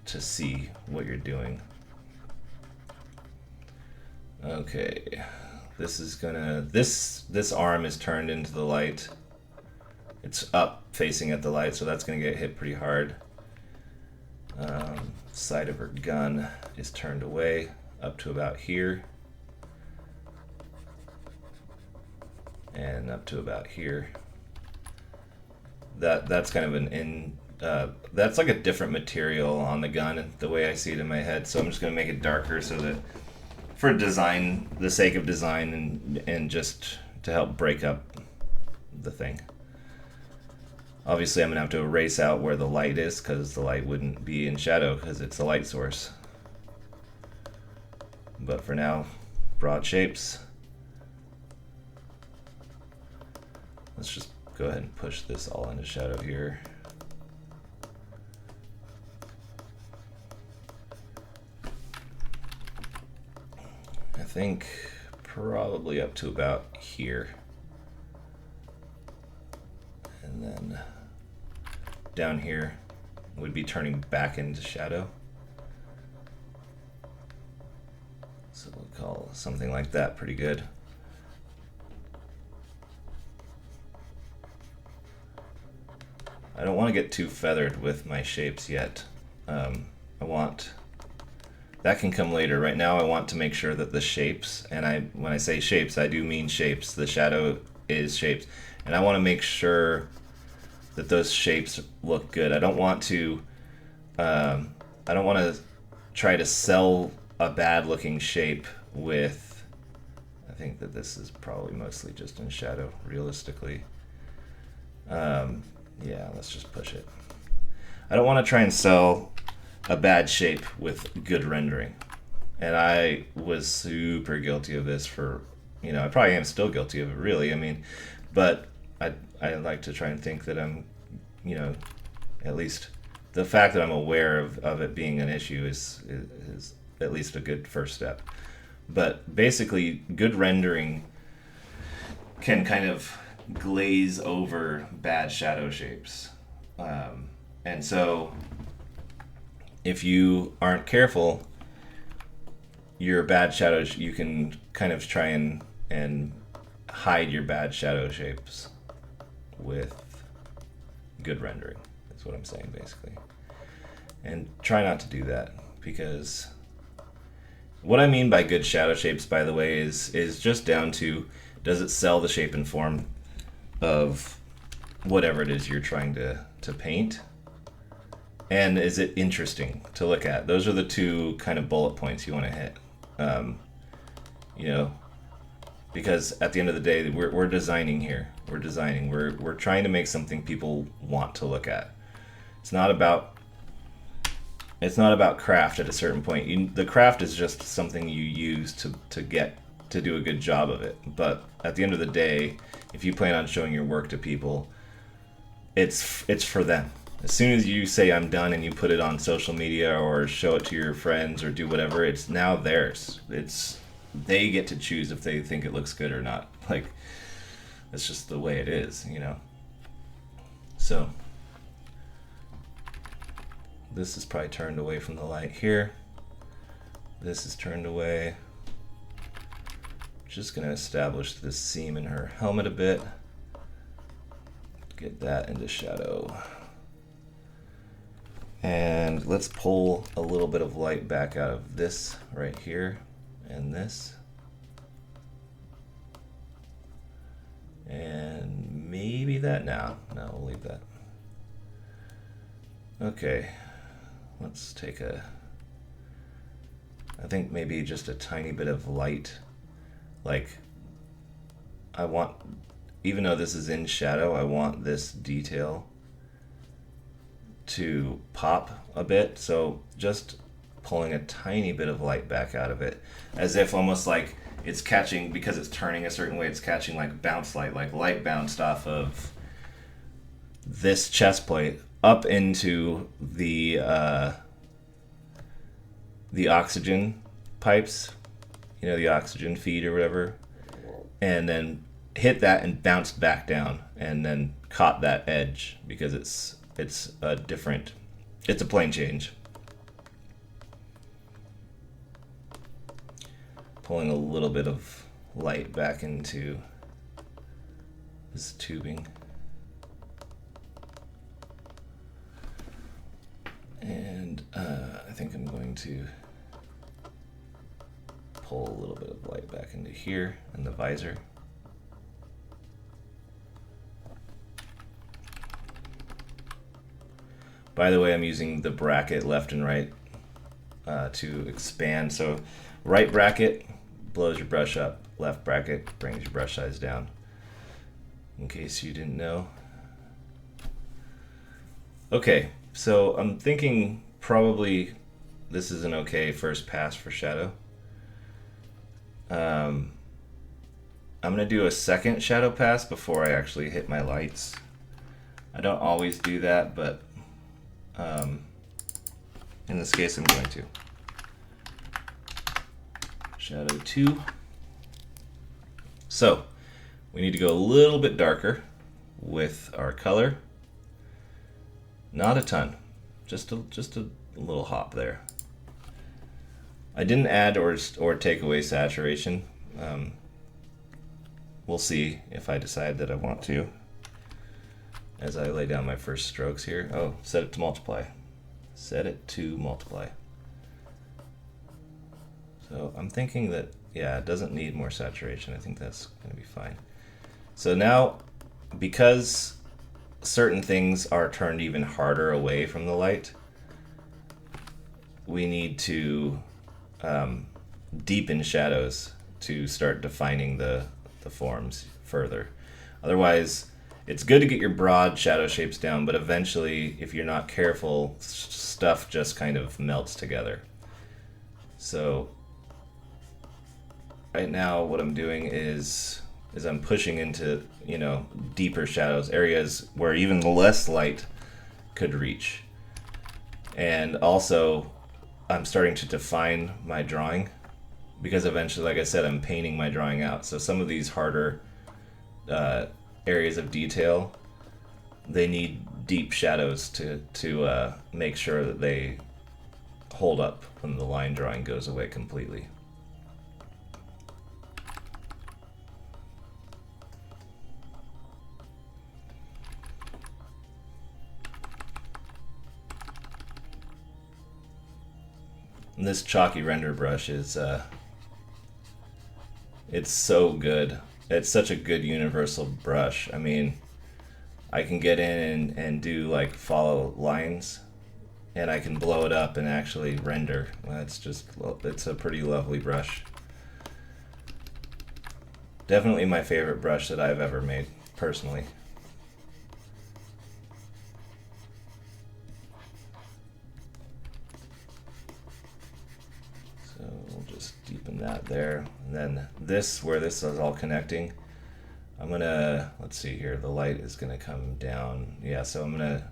to see what you're doing. Okay, this is gonna, this arm is turned into the light. It's up facing at the light, so that's gonna get hit pretty hard. Side of her gun is turned away up to about here, and up to about here. That's kind of that's like a different material on the gun, the way I see it in my head. So I'm just gonna make it darker so that, for design, the sake of design, and just to help break up the thing. Obviously, I'm going to have to erase out where the light is, because the light wouldn't be in shadow because it's a light source. But for now, broad shapes. Let's just go ahead and push this all into shadow here. I think probably up to about here. And then down here would be turning back into shadow. So we'll call something like that pretty good. I don't want to get too feathered with my shapes yet. That can come later. Right now I want to make sure that the shapes, and when I say shapes, I do mean shapes. The shadow is shapes. And I want to make sure that those shapes look good. I don't want to try to sell a bad looking shape with, I think that this is probably mostly just in shadow, realistically. Yeah, let's just push it. I don't want to try and sell a bad shape with good rendering. And I was super guilty of this for, I probably am still guilty of it, really. I mean, but I like to try and think that I'm, at least the fact that I'm aware of it being an issue is at least a good first step. But basically, good rendering can kind of glaze over bad shadow shapes. And so if you aren't careful, your bad shadows, you can kind of try and hide your bad shadow shapes with good rendering. That's what I'm saying, basically. And try not to do that, because what I mean by good shadow shapes, by the way, is just down to, does it sell the shape and form of whatever it is you're trying to paint? And is it interesting to look at? Those are the two kind of bullet points you want to hit. Because at the end of the day, we're designing here. We're designing. We're trying to make something people want to look at. It's not about craft at a certain point. The craft is just something you use to get to do a good job of it. But at the end of the day, if you plan on showing your work to people, it's for them. As soon as you say I'm done and you put it on social media or show it to your friends or do whatever, it's now theirs. They get to choose if they think it looks good or not. Like, that's just the way it is, So this is probably turned away from the light here. This is turned away. Just gonna establish this seam in her helmet a bit. Get that into shadow. And let's pull a little bit of light back out of this right here and this. And maybe that. No, we'll leave that. Okay, let's take I think maybe just a tiny bit of light. Like, I want, even though this is in shadow, I want this detail to pop a bit. So just pulling a tiny bit of light back out of it, as if almost like it's catching, because it's turning a certain way, it's catching like bounce light, like light bounced off of this chest plate up into the oxygen pipes, you know, the oxygen feed or whatever, and then hit that and bounced back down, and then caught that edge, because it's a different, it's a plane change. Pulling a little bit of light back into this tubing. And I think I'm going to pull a little bit of light back into here in the visor. By the way, I'm using the bracket left and right to expand. So right bracket blows your brush up, left bracket brings your brush size down, in case you didn't know. Okay, so I'm thinking probably this is an okay first pass for shadow. I'm gonna do a second shadow pass before I actually hit my lights. I don't always do that, but in this case I'm going to. Shadow 2. So we need to go a little bit darker with our color. Not a ton, just a little hop there. I didn't add or take away saturation. We'll see if I decide that I want to as I lay down my first strokes here. Oh, set it to multiply. Set it to multiply. So I'm thinking that, yeah, it doesn't need more saturation. I think that's going to be fine. So now, because certain things are turned even harder away from the light, we need to deepen shadows to start defining the forms further. Otherwise, it's good to get your broad shadow shapes down, but eventually, if you're not careful, stuff just kind of melts together. So right now what I'm doing is I'm pushing into, you know, deeper shadows, areas where even less light could reach. And also I'm starting to define my drawing, because eventually, like I said, I'm painting my drawing out. So some of these harder areas of detail, they need deep shadows to make sure that they hold up when the line drawing goes away completely. And this chalky render brush is it's so good. It's such a good universal brush. I mean, I can get in and do like follow lines, and I can blow it up and actually render. It's a pretty lovely brush. Definitely my favorite brush that I've ever made, personally. So we'll just deepen that there. And then this, where this is all connecting, I'm gonna, let's see here, the light is gonna come down. Yeah, so I'm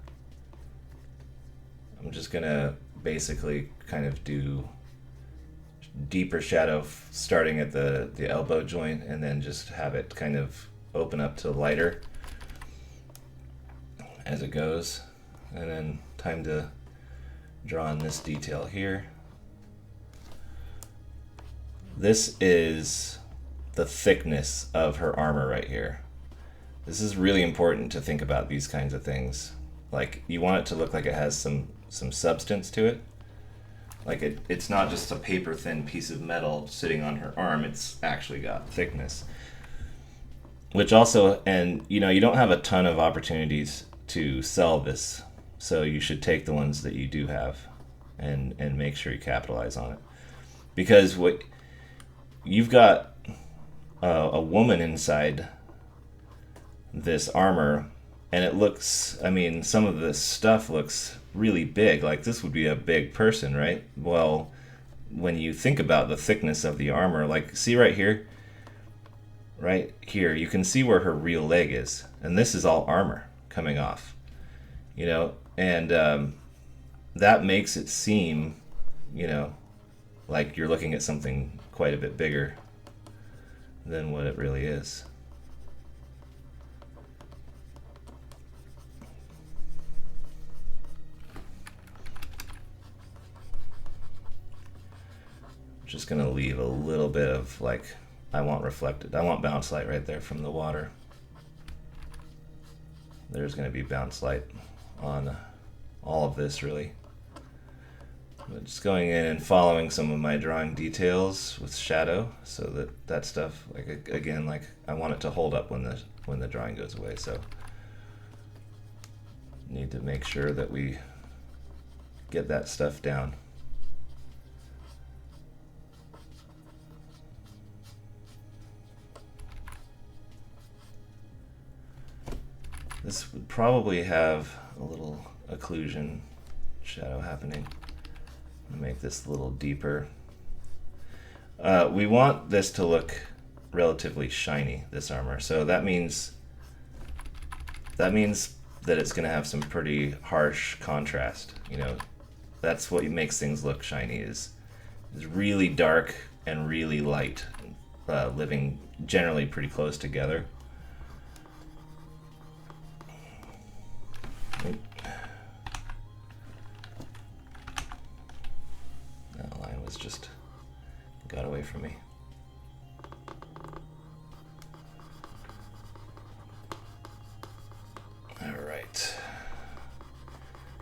just gonna basically kind of do deeper shadow starting at the elbow joint, and then just have it kind of open up to lighter as it goes. And then time to draw on this detail here. This is the thickness of her armor right here. This is really important to think about these kinds of things. Like, you want it to look like it has some substance to it. Like it's not just a paper thin piece of metal sitting on her arm, it's actually got thickness. which also, and you know, you don't have a ton of opportunities to sell this, so you should take the ones that you do have and make sure you capitalize on it, because what you've got, a woman inside this armor, and it looks, I mean, some of this stuff looks really big, like this would be a big person, right? Well, when you think about the thickness of the armor, like see right here, you can see where her real leg is, and this is all armor coming off, you know, and that makes it seem, you know, like you're looking at something quite a bit bigger than what it really is. Just gonna leave a little bit of, like, I want reflected, I want bounce light right there from the water. There's gonna be bounce light on all of this, really. But just going in and following some of my drawing details with shadow, so that stuff, like, again, like I want it to hold up when the drawing goes away. So need to make sure that we get that stuff down. This would probably have a little occlusion shadow happening. I'm gonna make this a little deeper. We want this to look relatively shiny, this armor. So that means that it's gonna have some pretty harsh contrast. You know, that's what makes things look shiny, is really dark and really light, living generally pretty close together. That line was just got away from me. All right.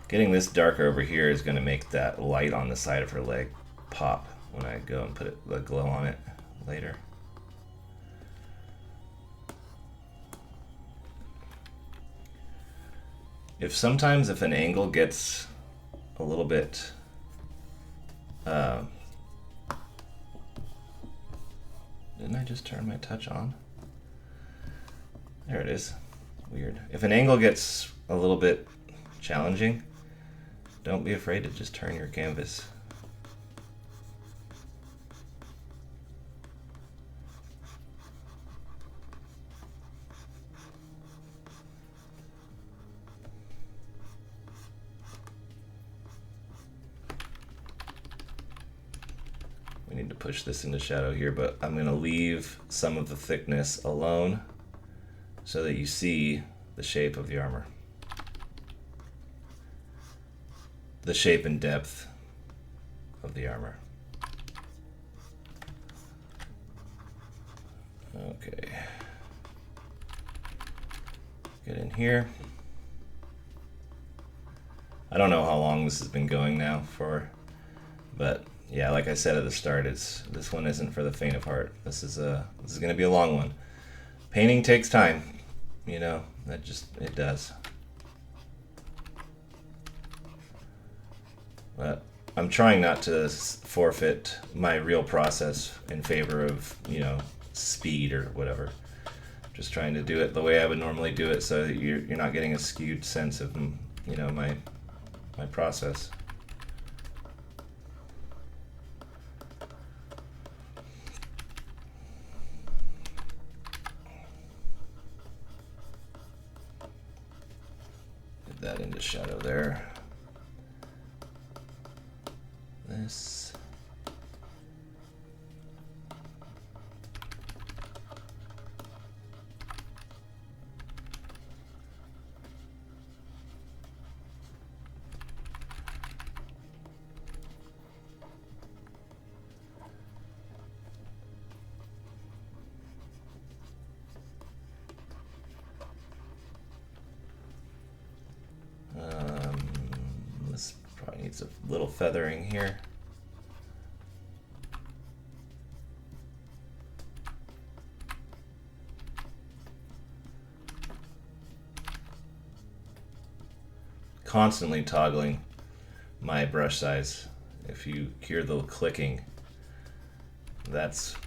Getting this darker over here is going to make that light on the side of her leg pop when I go and put the glow on it later. Sometimes if an angle gets a little bit didn't I just turn my touch on? There it is. Weird. If an angle gets a little bit challenging, don't be afraid to just turn your canvas. We need to push this into shadow here, but I'm going to leave some of the thickness alone so that you see the shape of the armor. The shape and depth of the armor. Okay. Get in here. I don't know how long this has been going now for, but yeah, like I said at the start, this one isn't for the faint of heart. This is going to be a long one. Painting takes time, you know. It does. But I'm trying not to forfeit my real process in favor of, you know, speed or whatever. Just trying to do it the way I would normally do it, so that you're not getting a skewed sense of, you know, my process. That into shadow there. This. This probably needs a little feathering here. constantly toggling my brush size. If you hear the clicking, that's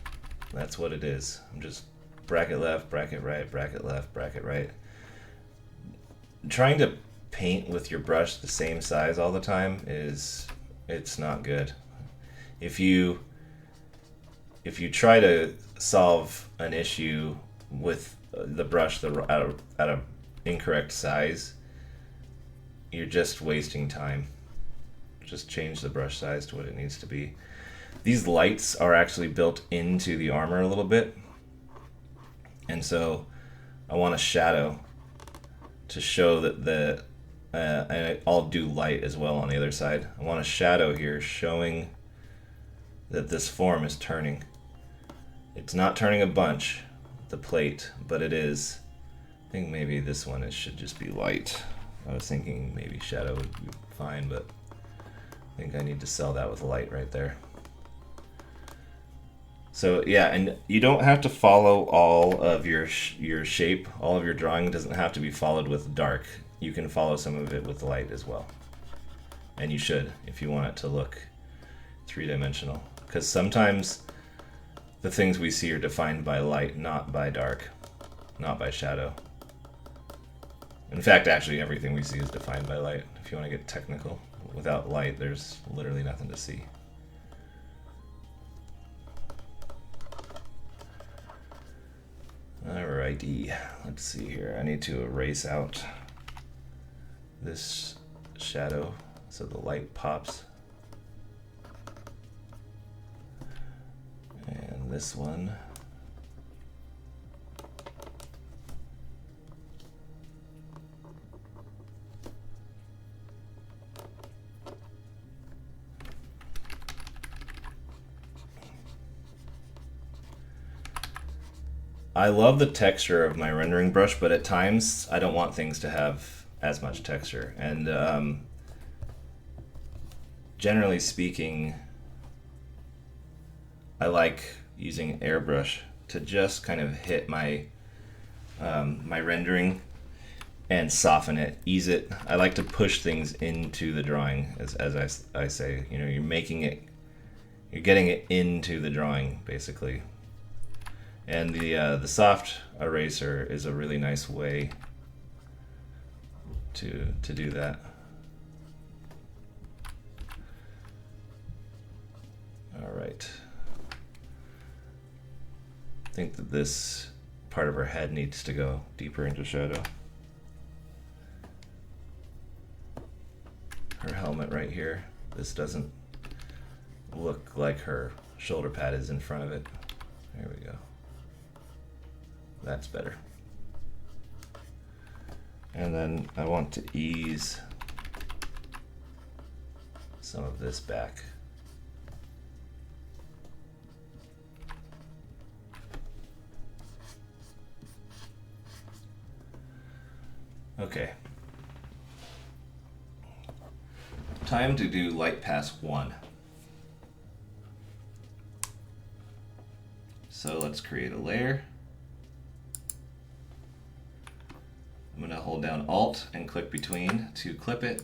what it is. I'm just bracket left, bracket right, bracket left, bracket right. Trying to paint with your brush the same size all the time it's not good. If you try to solve an issue with the brush at a incorrect size, you're just wasting time. Just change the brush size to what it needs to be. These lights are actually built into the armor a little bit, and so I want a shadow to show that and I'll do light as well on the other side. I want a shadow here showing that this form is turning. It's not turning a bunch, the plate, but it is. I think maybe this one should just be light. I was thinking maybe shadow would be fine, but I think I need to sell that with light right there. So yeah, and you don't have to follow all of your shape. All of your drawing doesn't have to be followed with dark. You can follow some of it with light as well. And you should, if you want it to look three-dimensional. Because sometimes the things we see are defined by light, not by dark, not by shadow. In fact, actually everything we see is defined by light. If you want to get technical, without light, there's literally nothing to see. Alrighty, let's see here. I need to erase out this shadow so the light pops. And this one. I love the texture of my rendering brush, but at times I don't want things to have as much texture. And generally speaking, I like using airbrush to just kind of hit my my rendering and soften it, ease it. I like to push things into the drawing, as I say. You know, you're getting it into the drawing basically. And the soft eraser is a really nice way to do that. All right. I think that this part of her head needs to go deeper into shadow. Her helmet right here. This doesn't look like her shoulder pad is in front of it. There we go. That's better. And then I want to ease some of this back. Okay. Time to do light pass 1. So let's create a layer. I'm going to hold down Alt and click between to clip it.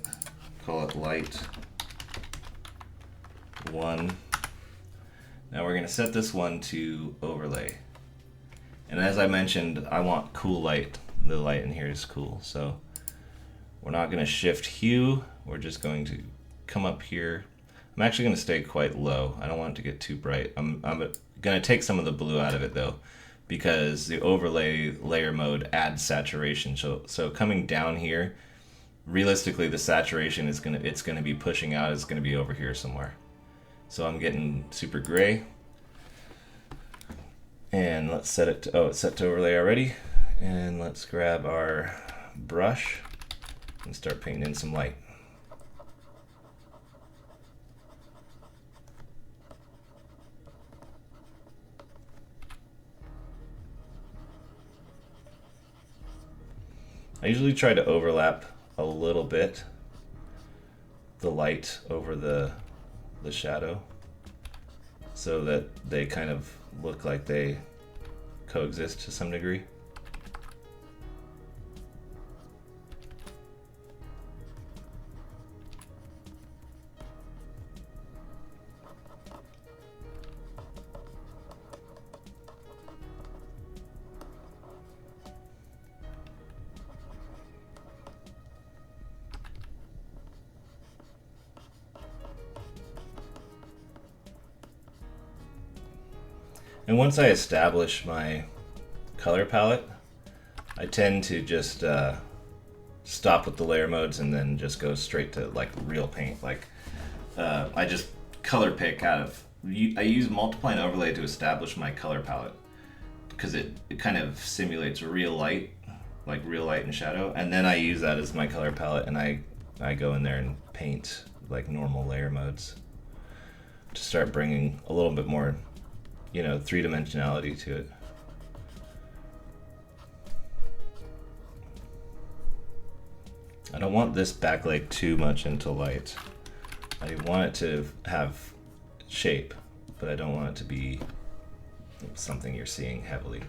Call it light 1. Now we're going to set this one to overlay. And as I mentioned, I want cool light. The light in here is cool. So we're not going to shift hue. We're just going to come up here. I'm actually going to stay quite low. I don't want it to get too bright. I'm going to take some of the blue out of it though, because the overlay layer mode adds saturation. So coming down here, realistically the saturation is it's gonna be pushing out, it's gonna be over here somewhere. So I'm getting super gray. And let's set it to, oh, it's set to overlay already. And let's grab our brush and start painting in some light. I usually try to overlap a little bit the light over the shadow so that they kind of look like they coexist to some degree. And once I establish my color palette, I tend to just stop with the layer modes and then just go straight to like real paint. Like I just color pick out of, I use multiply and overlay to establish my color palette because it kind of simulates real light, like real light and shadow, and then I use that as my color palette and I go in there and paint like normal layer modes to start bringing a little bit more, you know, three-dimensionality to it. I don't want this backlight too much into light. I want it to have shape, but I don't want it to be something you're seeing heavily.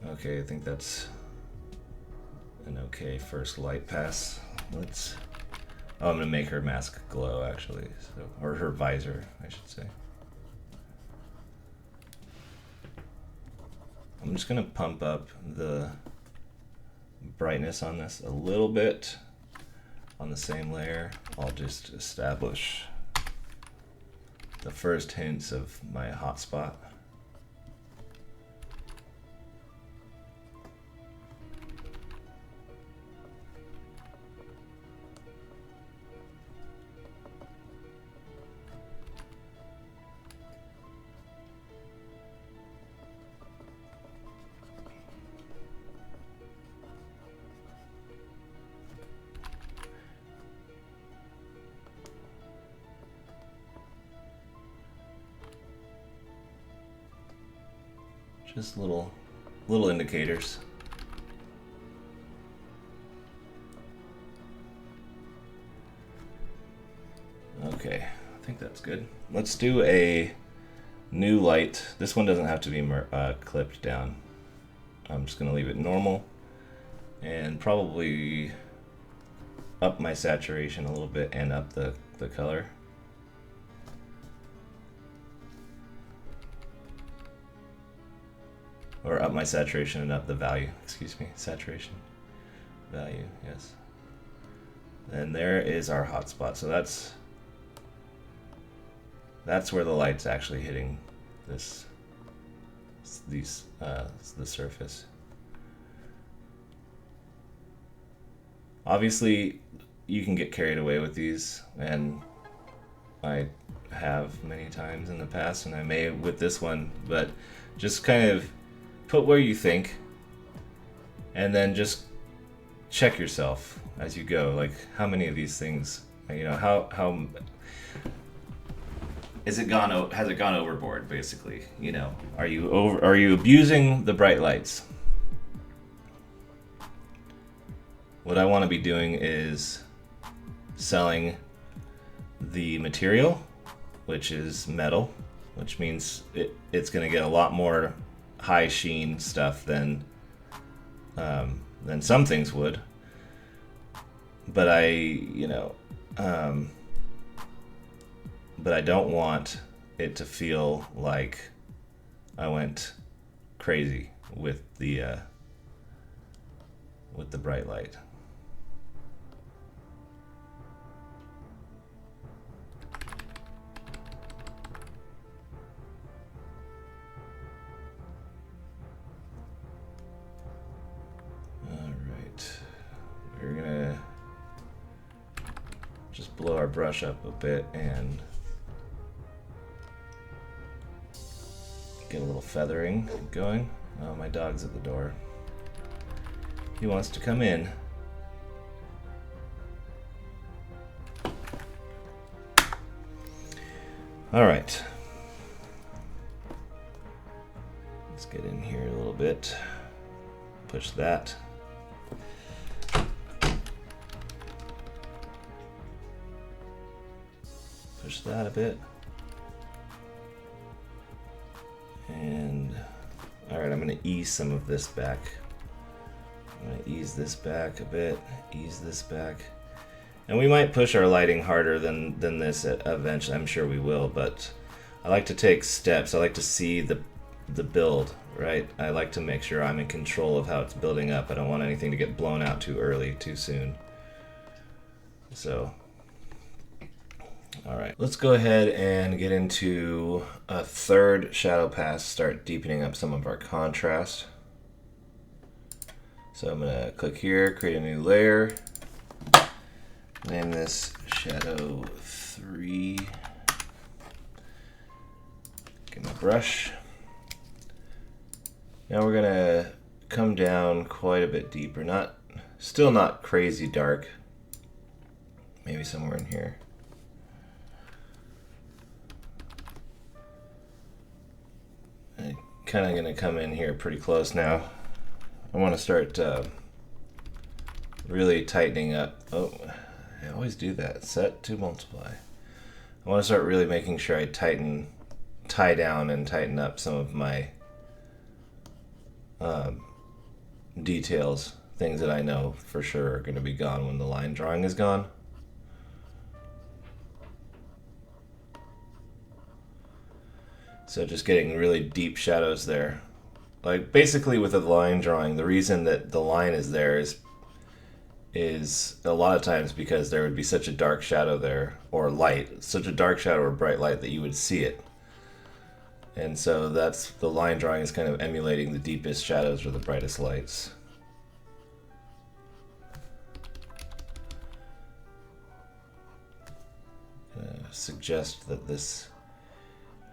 Okay, I think that's an okay first light pass. Oh, I'm gonna make her mask glow actually, so, or her visor, I should say. I'm just gonna pump up the brightness on this a little bit on the same layer. I'll just establish the first hints of my hotspot. Just little indicators. Okay, I think that's good. Let's do a new light. This one doesn't have to be clipped down. I'm just gonna leave it normal and probably up my saturation a little bit and up the color. Or up my saturation and up the value, excuse me, saturation, value, yes. And there is our hotspot. So that's where the light's actually hitting the surface. Obviously, you can get carried away with these, and I have many times in the past, and I may with this one, but just kind of put where you think, and then just check yourself as you go. Like, how many of these things, you know, how has it gone overboard, basically? You know, are you abusing the bright lights? What I want to be doing is selling the material, which is metal, which means it's going to get a lot more high sheen stuff than some things would, but but I don't want it to feel like I went crazy with the bright light. We're gonna just blow our brush up a bit and get a little feathering going. Oh, my dog's at the door. He wants to come in. All right. Let's get in here a little bit. Push that. Push that a bit. And all right, I'm going to ease some of this back. I'm going to ease this back a bit, ease this back. And we might push our lighting harder than this eventually. I'm sure we will, but I like to take steps. I like to see the build, right? I like to make sure I'm in control of how it's building up. I don't want anything to get blown out too early, too soon. So All right, let's go ahead and get into a third shadow pass, start deepening up some of our contrast. So I'm gonna click here, create a new layer, name this Shadow 3. Get my brush. Now we're gonna come down quite a bit deeper, still not crazy dark, maybe somewhere in here. I'm kind of gonna come in here pretty close now. I want to start really tightening up. Oh, I always do that. Set to multiply. I want to start really making sure I tie down and tighten up some of my details, things that I know for sure are going to be gone when the line drawing is gone. So just getting really deep shadows there. Like basically with a line drawing, the reason that the line is there is a lot of times because there would be such a dark shadow there, or light, such a dark shadow or bright light that you would see it. And so that's the line drawing is kind of emulating the deepest shadows or the brightest lights. Suggest that this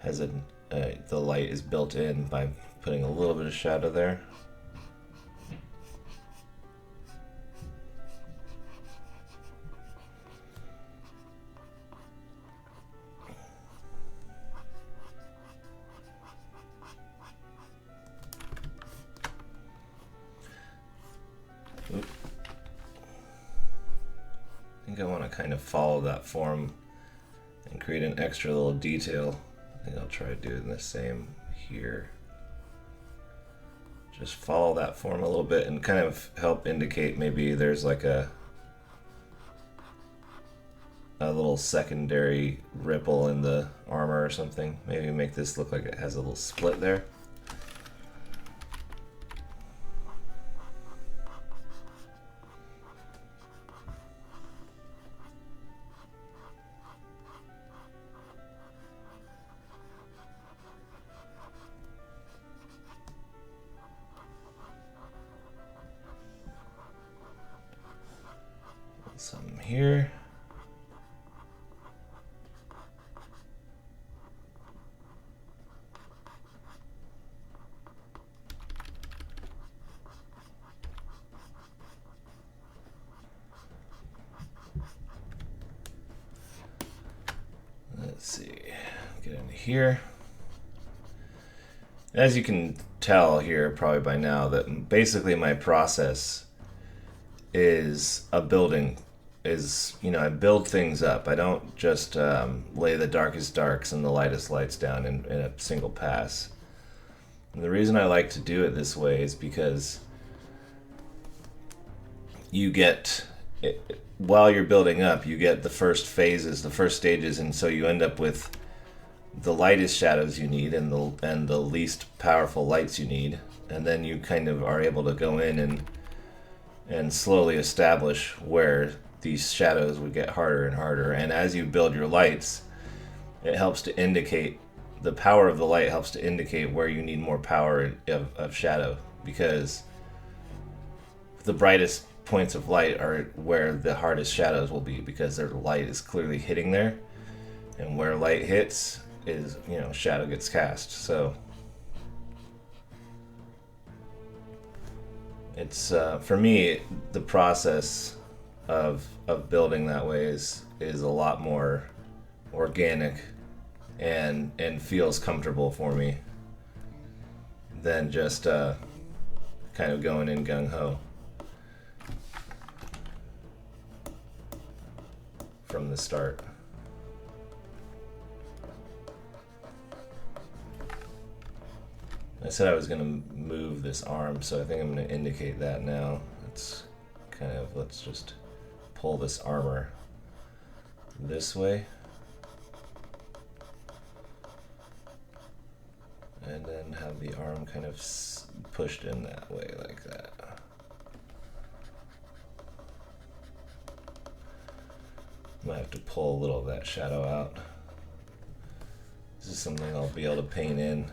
has the light is built in by putting a little bit of shadow there. Oop. I think I want to kind of follow that form and create an extra little detail. I think I'll try doing the same here. Just follow that form a little bit and kind of help indicate maybe there's like a little secondary ripple in the armor or something. Maybe make this look like it has a little split there. Some here. Let's see, get into here. As you can tell here probably by now that basically my process is I build things up. I don't just lay the darkest darks and the lightest lights down in a single pass. And the reason I like to do it this way is because you get, while you're building up, you get the first phases, the first stages, and so you end up with the lightest shadows you need and the least powerful lights you need, and then you kind of are able to go in and slowly establish where these shadows would get harder and harder. And as you build your lights, it helps to indicate, the power of the light helps to indicate where you need more power of shadow, because the brightest points of light are where the hardest shadows will be, because their light is clearly hitting there, and where light hits is, shadow gets cast. So it's for me, the process of building that way is a lot more organic and feels comfortable for me than just kind of going in gung-ho from the start. I said I was going to move this arm, so I think I'm going to indicate that now. Let's just pull this armor this way. And then have the arm kind of pushed in that way, like that. Might have to pull a little of that shadow out. This is something I'll be able to paint in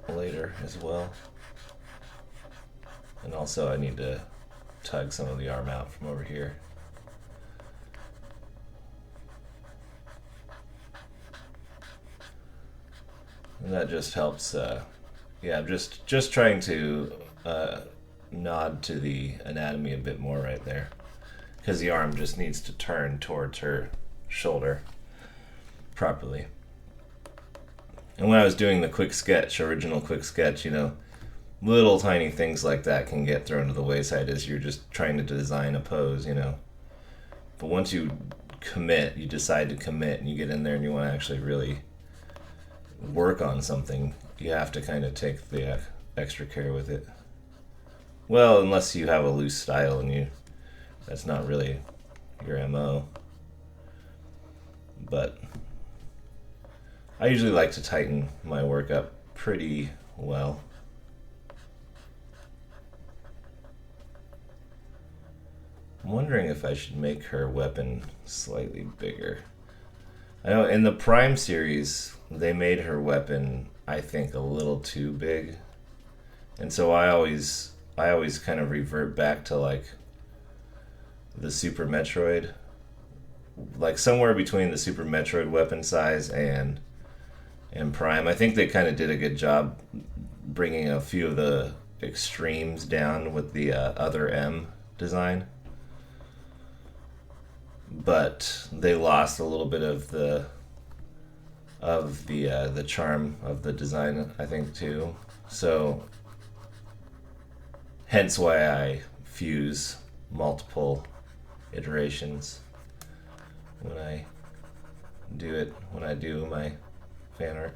later as well. And also I need to tug some of the arm out from over here. And that just helps, yeah, I'm just trying to nod to the anatomy a bit more right there. Because the arm just needs to turn towards her shoulder properly. And when I was doing the quick sketch, original quick sketch, you know, little tiny things like that can get thrown to the wayside as you're just trying to design a pose, you know. But once you commit, you decide to commit, and you get in there and you want to actually really work on something, you have to kind of take the extra care with it. Well, unless you have a loose style and that's not really your MO. But I usually like to tighten my work up pretty well. I'm wondering if I should make her weapon slightly bigger. I know in the Prime series, they made her weapon, I think, a little too big. And so I always kind of revert back to like the Super Metroid, like somewhere between the Super Metroid weapon size and Prime. I think they kind of did a good job bringing a few of the extremes down with the other M design, but they lost a little bit of the charm of the design, I think, too. So hence why I fuse multiple iterations when I do my fan art.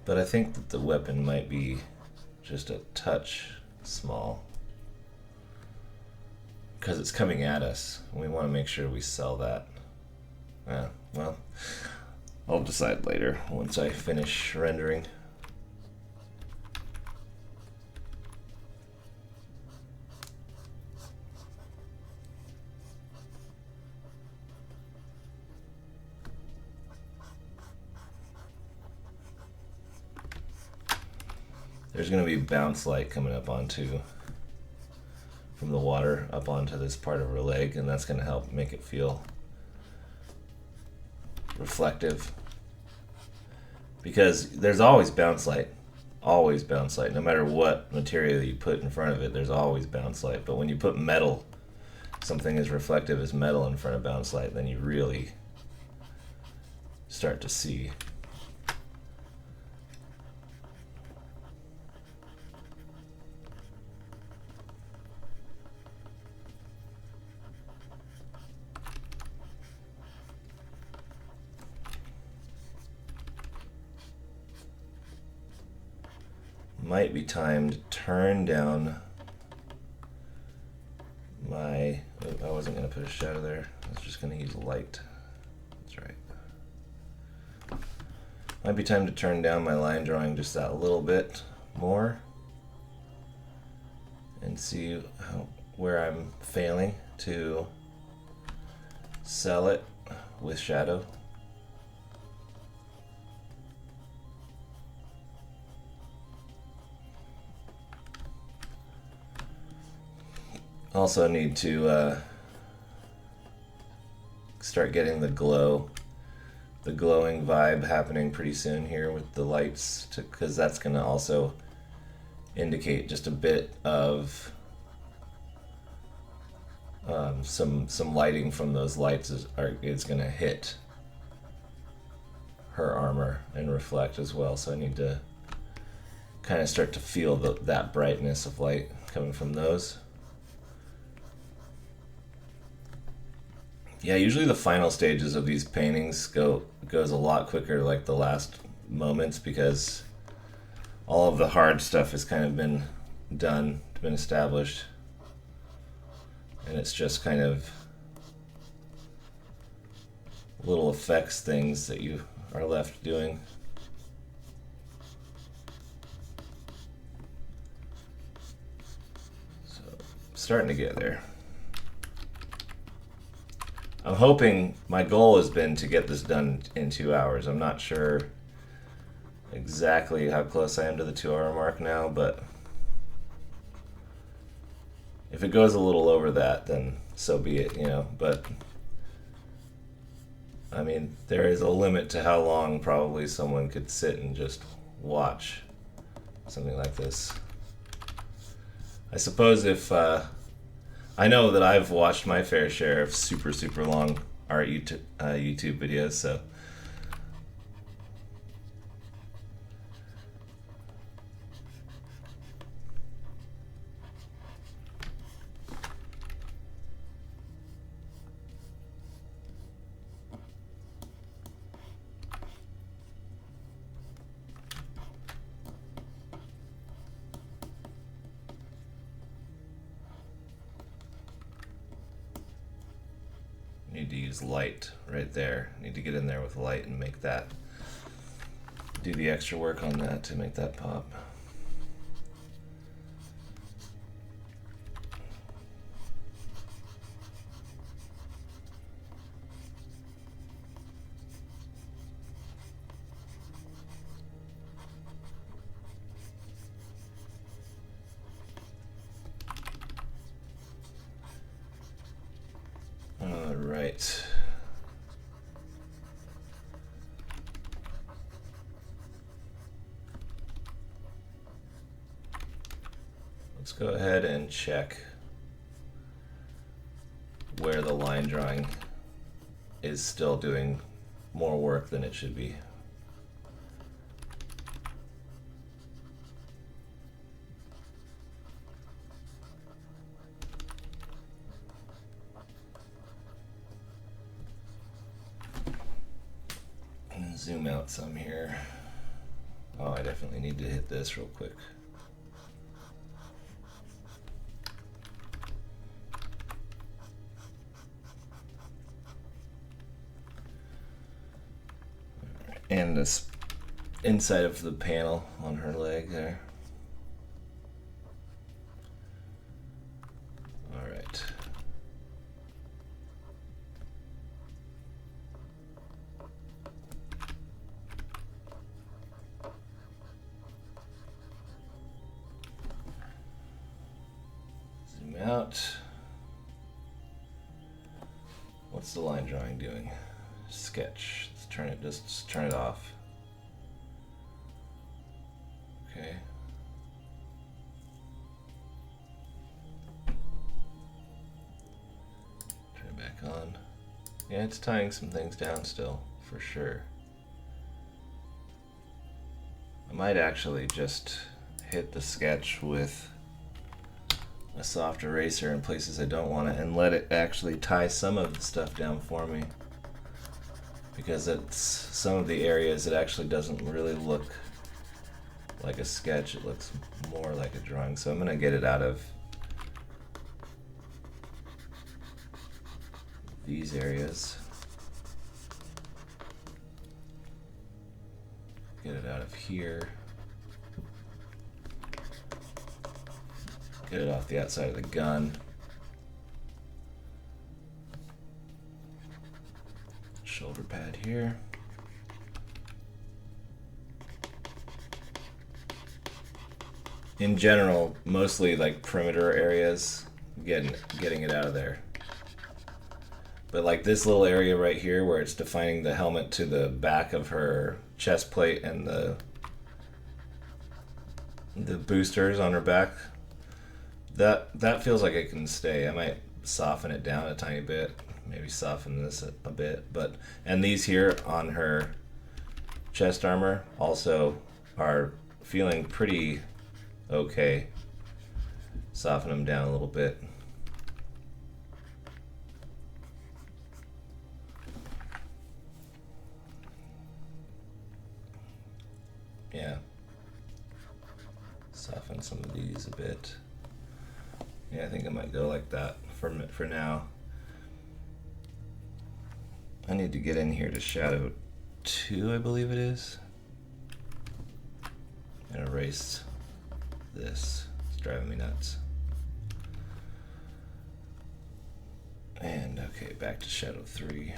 But I think that the weapon might be just a touch small, because it's coming at us, and we want to make sure we sell that. Well, I'll decide later once I finish rendering. There's going to be bounce light coming up onto from the water up onto this part of her leg, and that's going to help make it feel reflective, because there's always bounce light, no matter what material you put in front of it. There's always bounce light. But when you put metal, something as reflective as metal, in front of bounce light, then you really start to see. Might be time to turn down my... I wasn't going to put a shadow there. I was just going to use light. That's right. Might be time to turn down my line drawing just that little bit more and see where I'm failing to sell it with shadow. Also need to start getting the glowing vibe happening pretty soon here with the lights, because that's going to also indicate just a bit of some lighting from those lights is going to hit her armor and reflect as well. So I need to kind of start to feel that brightness of light coming from those. Yeah, usually the final stages of these paintings goes a lot quicker, like the last moments, because all of the hard stuff has kind of been done, been established. And it's just kind of little effects things that you are left doing. So, starting to get there. I'm hoping, my goal has been to get this done in 2 hours. I'm not sure exactly how close I am to the 2 hour mark now, but if it goes a little over that, then so be it, you know. But I mean, there is a limit to how long probably someone could sit and just watch something like this. I suppose if I know that I've watched my fair share of super long art YouTube videos, so need to use light right there. Need to get in there with light and make that, do the extra work on that to make that pop. All right. Let's go ahead and check where the line drawing is still doing more work than it should be. And zoom out some here. Oh, I definitely need to hit this real quick. And this inside of the panel on her leg there. All right. Zoom out. What's the line drawing doing? Sketch. Let's turn it, just turn it off. Okay. Turn it back on. Yeah, it's tying some things down still, for sure. I might actually just hit the sketch with a soft eraser in places I don't want it and let it actually tie some of the stuff down for me. Because it's some of the areas it actually doesn't really look like a sketch, it looks more like a drawing. So I'm gonna get it out of these areas. Get it out of here. Get it off the outside of the gun. Shoulder pad here. In general, mostly like perimeter areas, getting it out of there. But like this little area right here where it's defining the helmet to the back of her chest plate and the boosters on her back, that feels like it can stay. I might soften it down a tiny bit, maybe soften this a bit, but and these here on her chest armor also are feeling pretty okay. Soften them down a little bit. Yeah. Soften some of these a bit. Yeah, I think I might go like that for now. I need to get in here to shadow 2, I believe it is, and erase this. It's driving me nuts. And okay, back to shadow 3.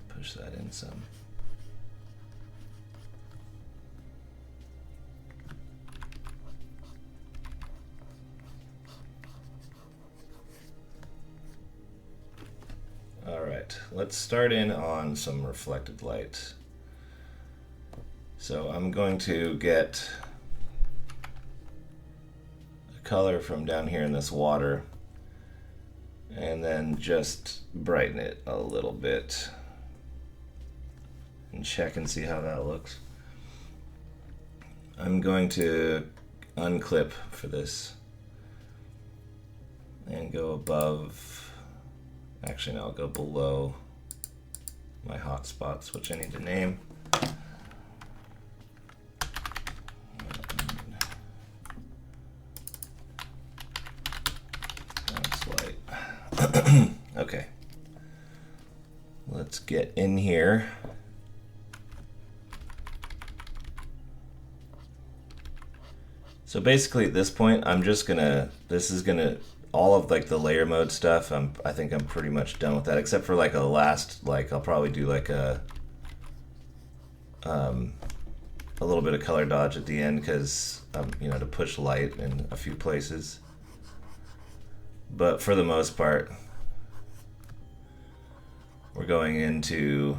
Push that in some. All right, let's start in on some reflected light. So I'm going to get a color from down here in this water and then just brighten it a little bit and check and see how that looks. I'm going to unclip for this and go above, actually no, I'll go below my hot spots, which I need to name. Okay, let's get in here. So basically at this point, I'm just gonna, all of like the layer mode stuff, I think I'm pretty much done with that, except for like a last, like I'll probably do like a little bit of color dodge at the end because, you know, to push light in a few places. But for the most part, we're going into,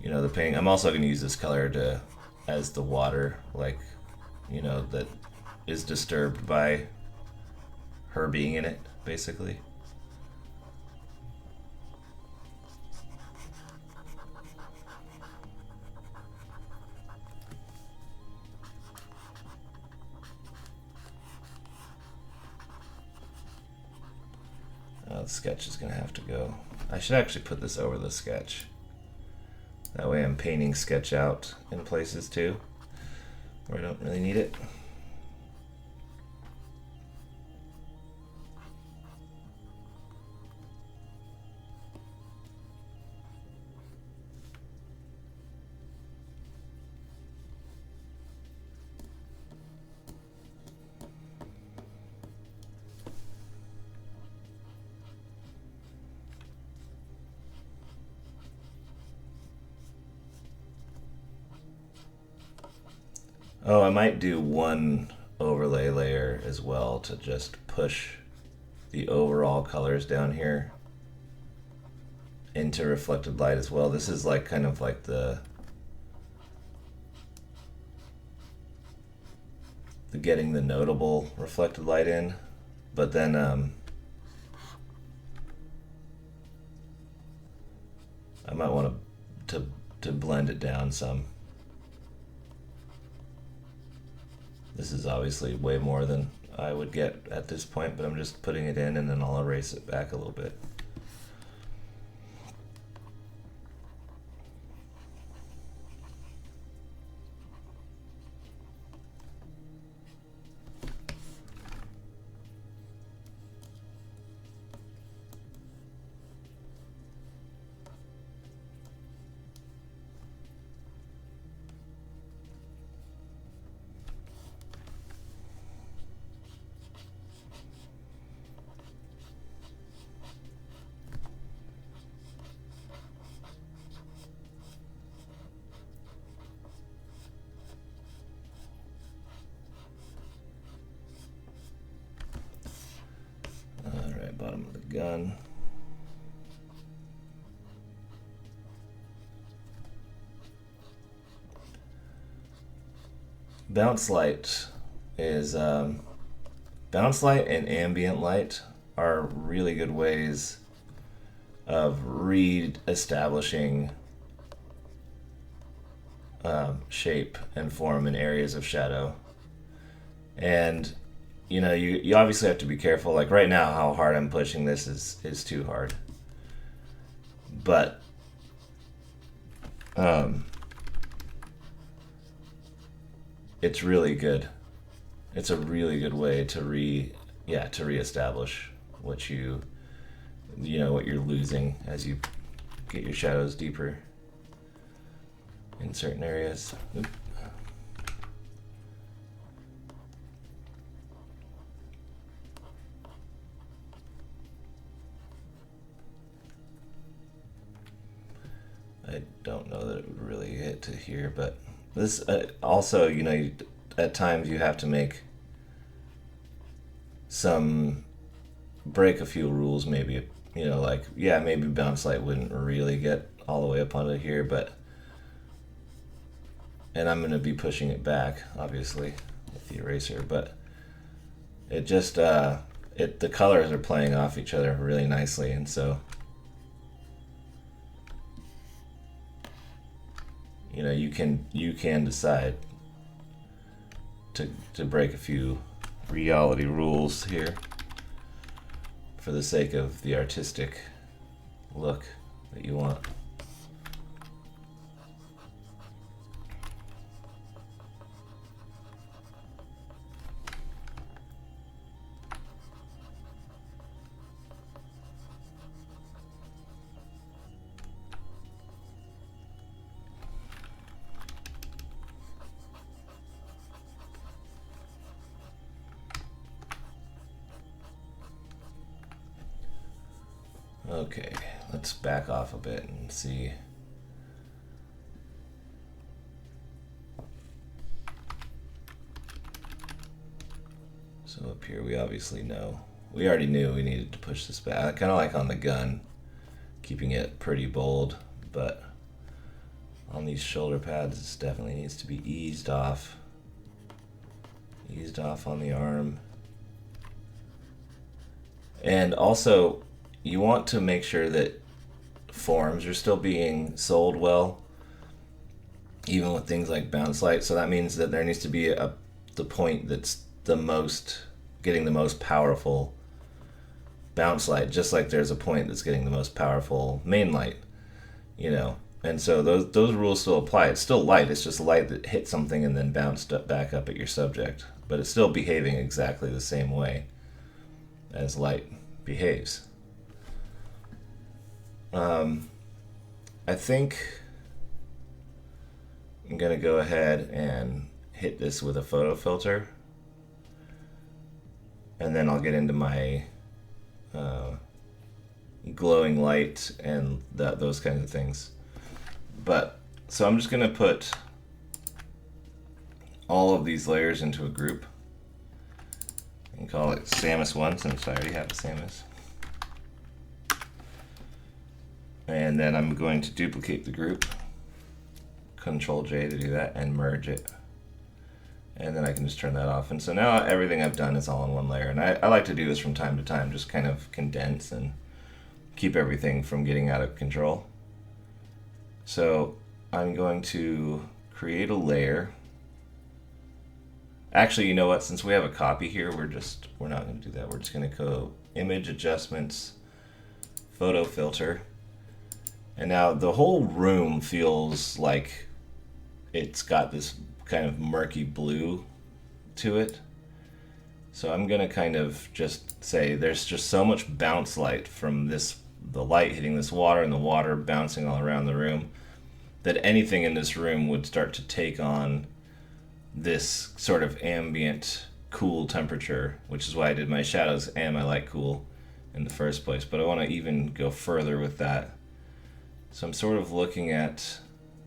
you know, the painting. I'm also going to use this color as the water, like, you know, that is disturbed by her being in it, basically. The sketch is going to have to go. I should actually put this over the sketch. That way I'm painting sketch out in places too, where I don't really need it. Oh, I might do one overlay layer as well to just push the overall colors down here into reflected light as well. This is like kind of like the getting the notable reflected light in, but then I might want to blend it down some. This is obviously way more than I would get at this point, but I'm just putting it in and then I'll erase it back a little bit. Bottom of the gun. Bounce light is bounce light and ambient light are really good ways of re-establishing shape and form in areas of shadow. And you know, you obviously have to be careful. Like right now, how hard I'm pushing this is too hard. But Um, it's really good. It's a really good way to reestablish what what you're losing as you get your shadows deeper in certain areas. Oop. I don't know that it would really hit to here, but this also, at times you have to some break a few rules, maybe. Like, yeah, maybe bounce light wouldn't really get all the way up onto here, and I'm going to be pushing it back, obviously, with the eraser, but it just, the colors are playing off each other really nicely, and so, you can decide to break a few reality rules here for the sake of the artistic look that you want. Okay, let's back off a bit and see. So up here we obviously know. We already knew we needed to push this back. Kind of like on the gun, keeping it pretty bold, but on these shoulder pads this definitely needs to be eased off. Eased off on the arm. And also, you want to make sure that forms are still being sold well, even with things like bounce light. So that means that there needs to be the point that's getting the most powerful bounce light, just like there's a point that's getting the most powerful main light, And so those rules still apply. It's still light. It's just light that hit something and then bounced back up at your subject, but it's still behaving exactly the same way as light behaves. I think I'm going to go ahead and hit this with a photo filter, and then I'll get into my glowing light and those kinds of things. But so I'm just going to put all of these layers into a group and call it Samus 1, since I already have a Samus. And then I'm going to duplicate the group, Control J to do that, and merge it. And then I can just turn that off. And so now everything I've done is all in one layer. And I like to do this from time to time, just kind of condense and keep everything from getting out of control. So I'm going to create a layer. Actually, you know what? Since we have a copy here, we're not going to do that. We're just going to go Image Adjustments, Photo Filter. And now the whole room feels like it's got this kind of murky blue to it. So I'm going to kind of just say there's just so much bounce light from the light hitting this water and the water bouncing all around the room, that anything in this room would start to take on this sort of ambient cool temperature, which is why I did my shadows and my light cool in the first place. But I want to even go further with that. So I'm sort of looking at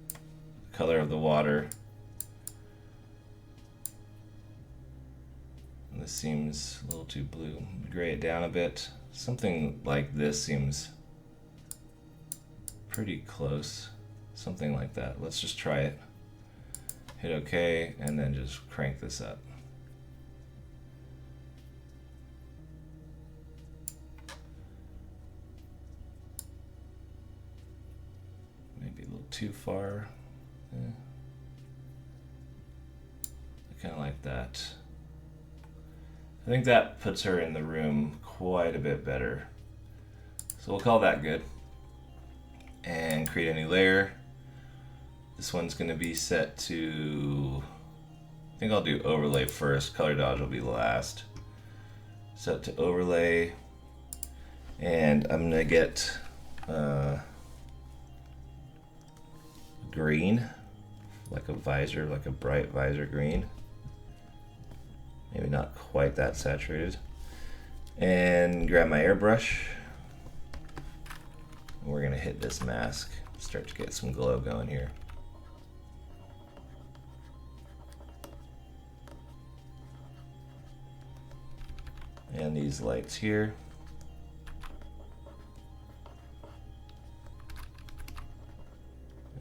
the color of the water. And this seems a little too blue. Gray it down a bit. Something like this seems pretty close. Something like that. Let's just try it. Hit OK, and then just crank this up. Maybe a little too far. I kind of like that. I think that puts her in the room quite a bit better. So we'll call that good. And create a new layer. This one's going to be set to, I think I'll do overlay first. Color dodge will be last. Set to overlay. And I'm going to get green, like a visor, like a bright visor green. Maybe not quite that saturated. And grab my airbrush. We're going to hit this mask. Start to get some glow going here. And these lights here.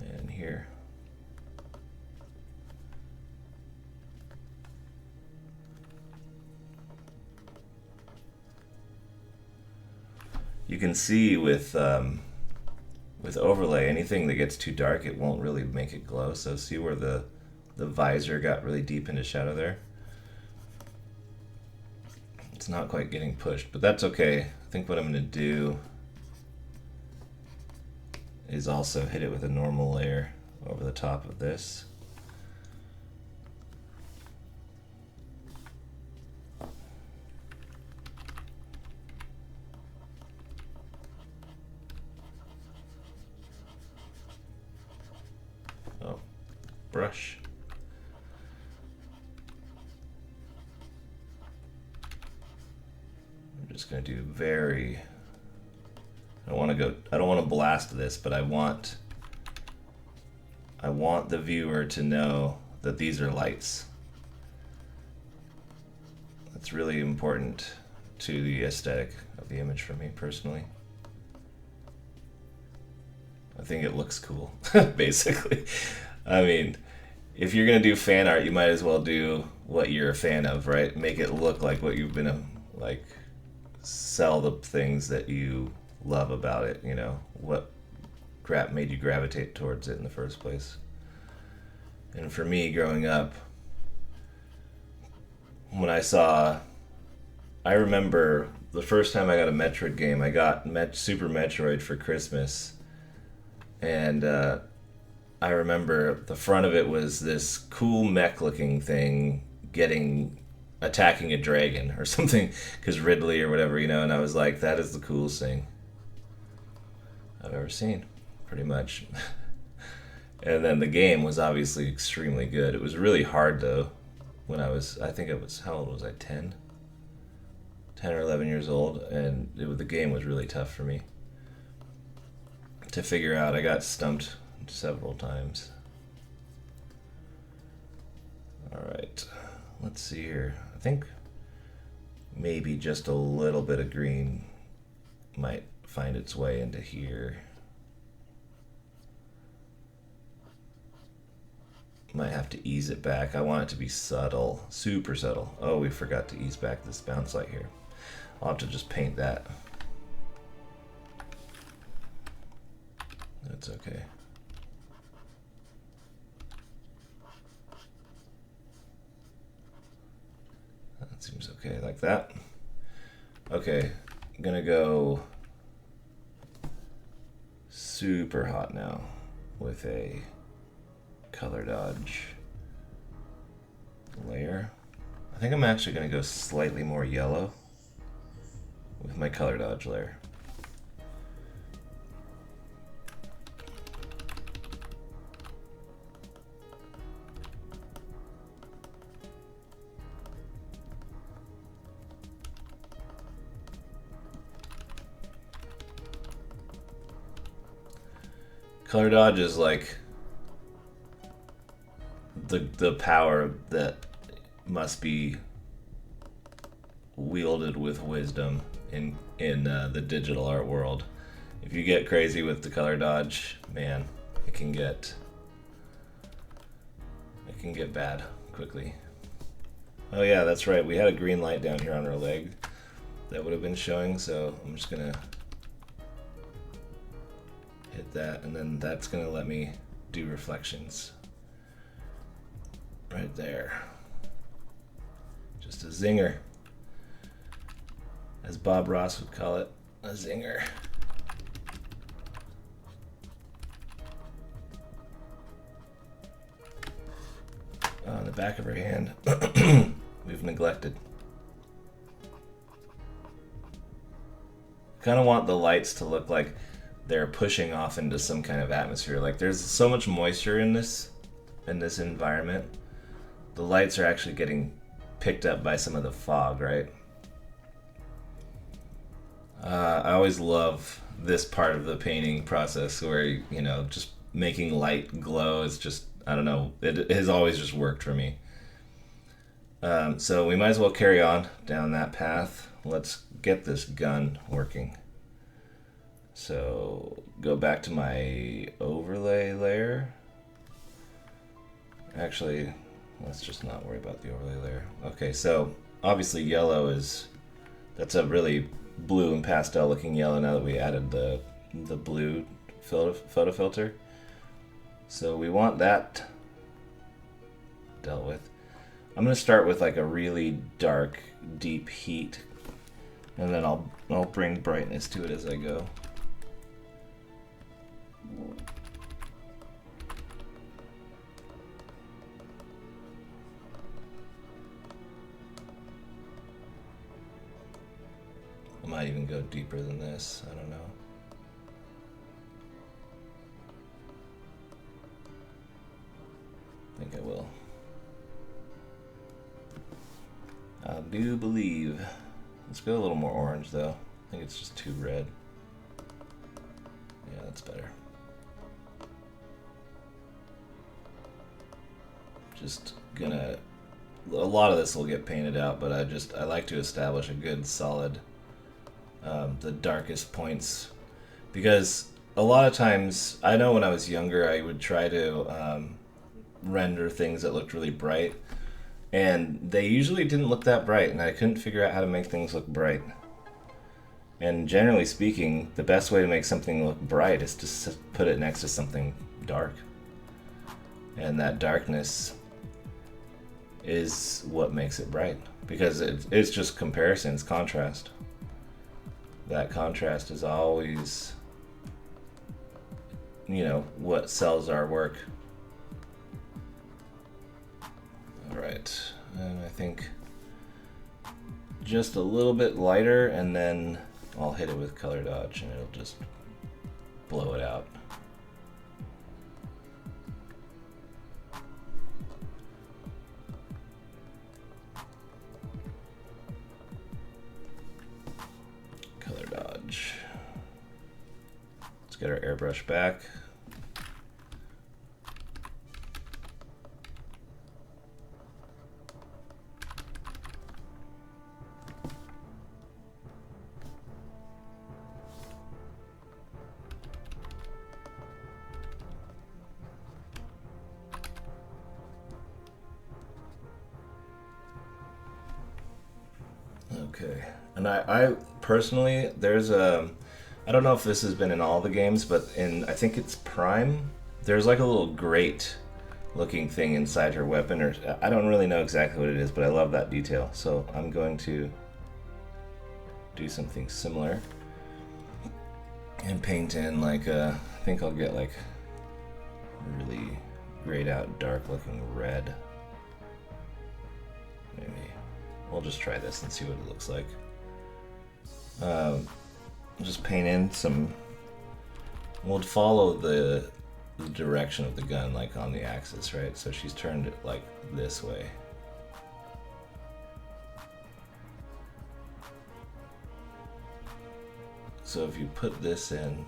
And here. You can see with overlay, anything that gets too dark, it won't really make it glow. So see where the visor got really deep into shadow there? It's not quite getting pushed, but that's okay. I think what I'm going to do is also hit it with a normal layer over the top of this. Oh, brush. I'm just going to do very, I don't want to blast this, but I want the viewer to know that these are lights. That's really important to the aesthetic of the image for me personally. I think it looks cool, basically. I mean, if you're gonna do fan art, you might as well do what you're a fan of, right? Make it look like what you've been, like, sell the things that you love about it, you know, what made you gravitate towards it in the first place. And for me, growing up, when I remember the first time I got a Metroid game, I got Super Metroid for Christmas, and I remember the front of it was this cool mech looking thing attacking a dragon or something, because Ridley or whatever, you know, and I was like, that is the coolest thing I've ever seen, pretty much. And then the game was obviously extremely good. It was really hard though, when I think it was, how old was I, 10 or 11 years old, and the game was really tough for me to figure out. I got stumped several times. Alright, let's see here. I think maybe just a little bit of green might find its way into here. Might have to ease it back. I want it to be subtle, super subtle. Oh, we forgot to ease back this bounce light here. I'll have to just paint that. That's okay. That seems okay like that. Okay, I'm gonna go super hot now with a color dodge layer. I think I'm actually gonna go slightly more yellow with my color dodge layer. Color dodge is like the power that must be wielded with wisdom in the digital art world. If you get crazy with the color dodge, man, it can get bad quickly. Oh yeah, that's right. We had a green light down here on our leg that would have been showing, so I'm just gonna hit that, and then that's gonna let me do reflections right there. Just a zinger, as Bob Ross would call it, a zinger. back of her hand we've neglected. Kind of want the lights to look like they're pushing off into some kind of atmosphere. Like there's so much moisture in this environment. The lights are actually getting picked up by some of the fog, right? I always love this part of the painting process where, you know, just making light glow is just, I don't know, it has always just worked for me. So we might as well carry on down that path. Let's get this gun working. So go back to my overlay layer. Actually, let's just not worry about the overlay layer. Okay, so obviously yellow that's a really blue and pastel looking yellow now that we added the blue photo filter. So we want that dealt with. I'm gonna start with like a really dark, deep heat, and then I'll bring brightness to it as I go. I might even go deeper than this, I don't know. I think I will. I do believe. Let's go a little more orange though. I think it's just too red. Yeah, that's better. Just gonna, a lot of this will get painted out, but I like to establish a good solid, the darkest points, because a lot of times, I know when I was younger I would try to render things that looked really bright, and they usually didn't look that bright, and I couldn't figure out how to make things look bright. And generally speaking, the best way to make something look bright is to put it next to something dark. And that darkness is what makes it bright, because it's just comparison, it's contrast. That contrast is always, you know, what sells our work. Alright, and I think just a little bit lighter, and then I'll hit it with color dodge and it'll just blow it out. Color dodge. Let's get our airbrush back. Okay, and I personally, there's a, I don't know if this has been in all the games, but I think it's Prime, there's like a little grate looking thing inside her weapon, or I don't really know exactly what it is, but I love that detail. So I'm going to do something similar and paint in like I think I'll get like really grayed out dark looking red. Maybe. We'll just try this and see what it looks like. Just paint in some. We'll follow the direction of the gun, like on the axis, right? So she's turned it like this way. So if you put this in,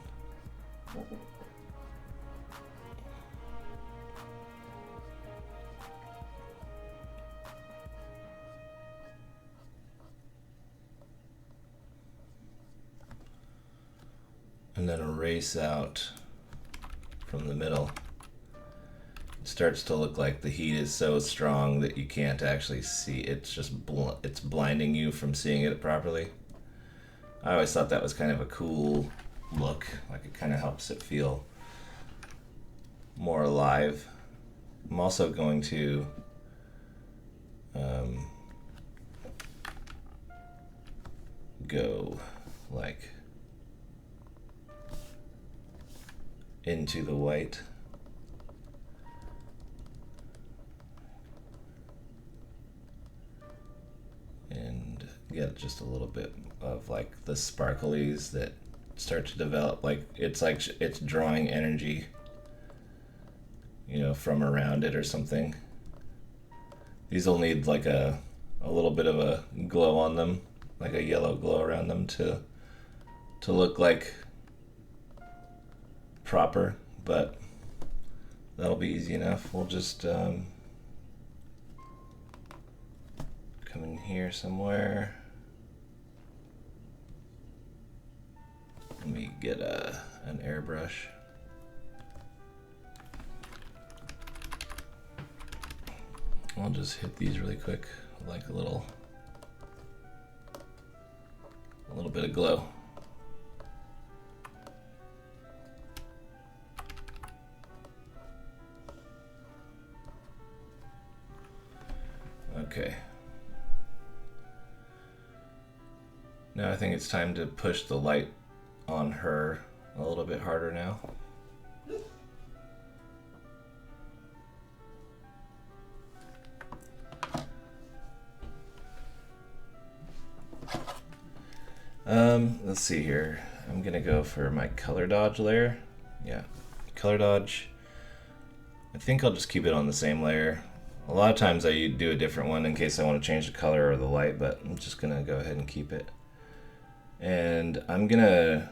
and then erase out from the middle, it starts to look like the heat is so strong that you can't actually see. It's just it's blinding you from seeing it properly. I always thought that was kind of a cool look, like it kind of helps it feel more alive. I'm also going to go like into the white. get just a little bit of like the sparklies that start to develop. Like it's drawing energy, from around it or something. These will need like a little bit of a glow on them, like a yellow glow around them to look like proper, but that'll be easy enough. We'll just come in here somewhere. Let me get an airbrush. I'll just hit these really quick, like a little bit of glow. Okay. Now I think it's time to push the light on her a little bit harder now. Let's see here. I'm gonna go for my color dodge layer. Yeah, color dodge. I think I'll just keep it on the same layer. A lot of times I do a different one in case I want to change the color or the light, but I'm just gonna go ahead and keep it. And I'm gonna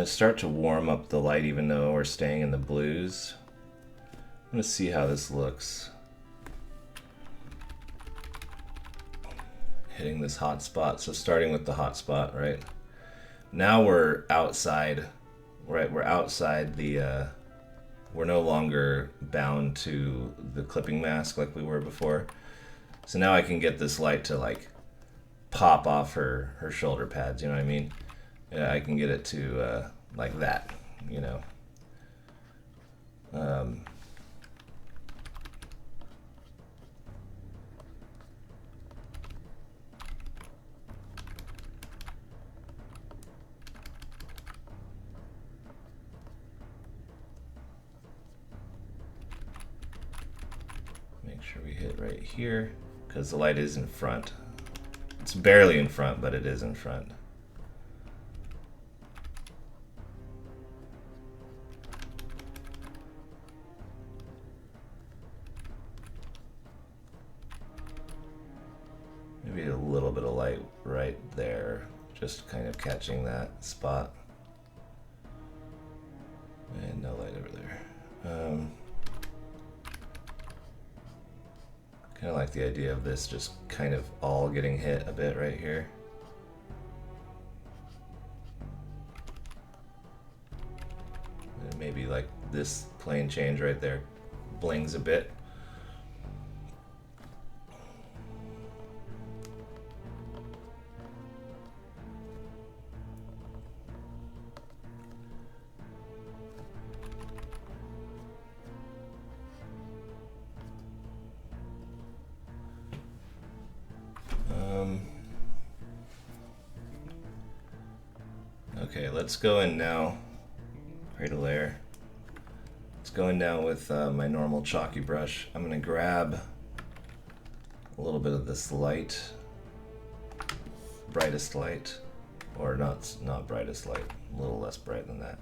start to warm up the light even though we're staying in the blues. I'm gonna see how this looks. Hitting this hot spot. So starting with the hot spot, right? Now we're outside, right? We're outside the, we're no longer bound to the clipping mask like we were before. So now I can get this light to like pop off her shoulder pads, you know what I mean? Yeah, I can get it to like that, Make sure we hit right here because the light is in front. It's barely in front, but it is in front. Maybe a little bit of light right there, just kind of catching that spot. And no light over there. Kind of like the idea of this just kind of all getting hit a bit right here. And maybe like this plane change right there blings a bit. Okay, let's go in now. Create a layer. Let's go in now with my normal chalky brush. I'm gonna grab a little bit of this light, brightest light, or not brightest light, a little less bright than that.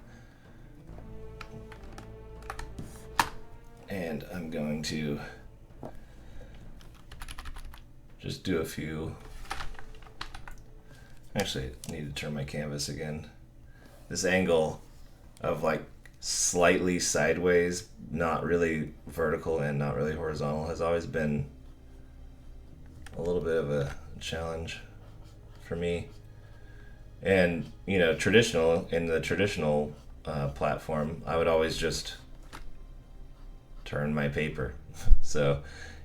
And I'm going to just do a few. Actually, I need to turn my canvas again. This angle of like slightly sideways, not really vertical and not really horizontal, has always been a little bit of a challenge for me. And in the traditional platform, I would always just turn my paper. So,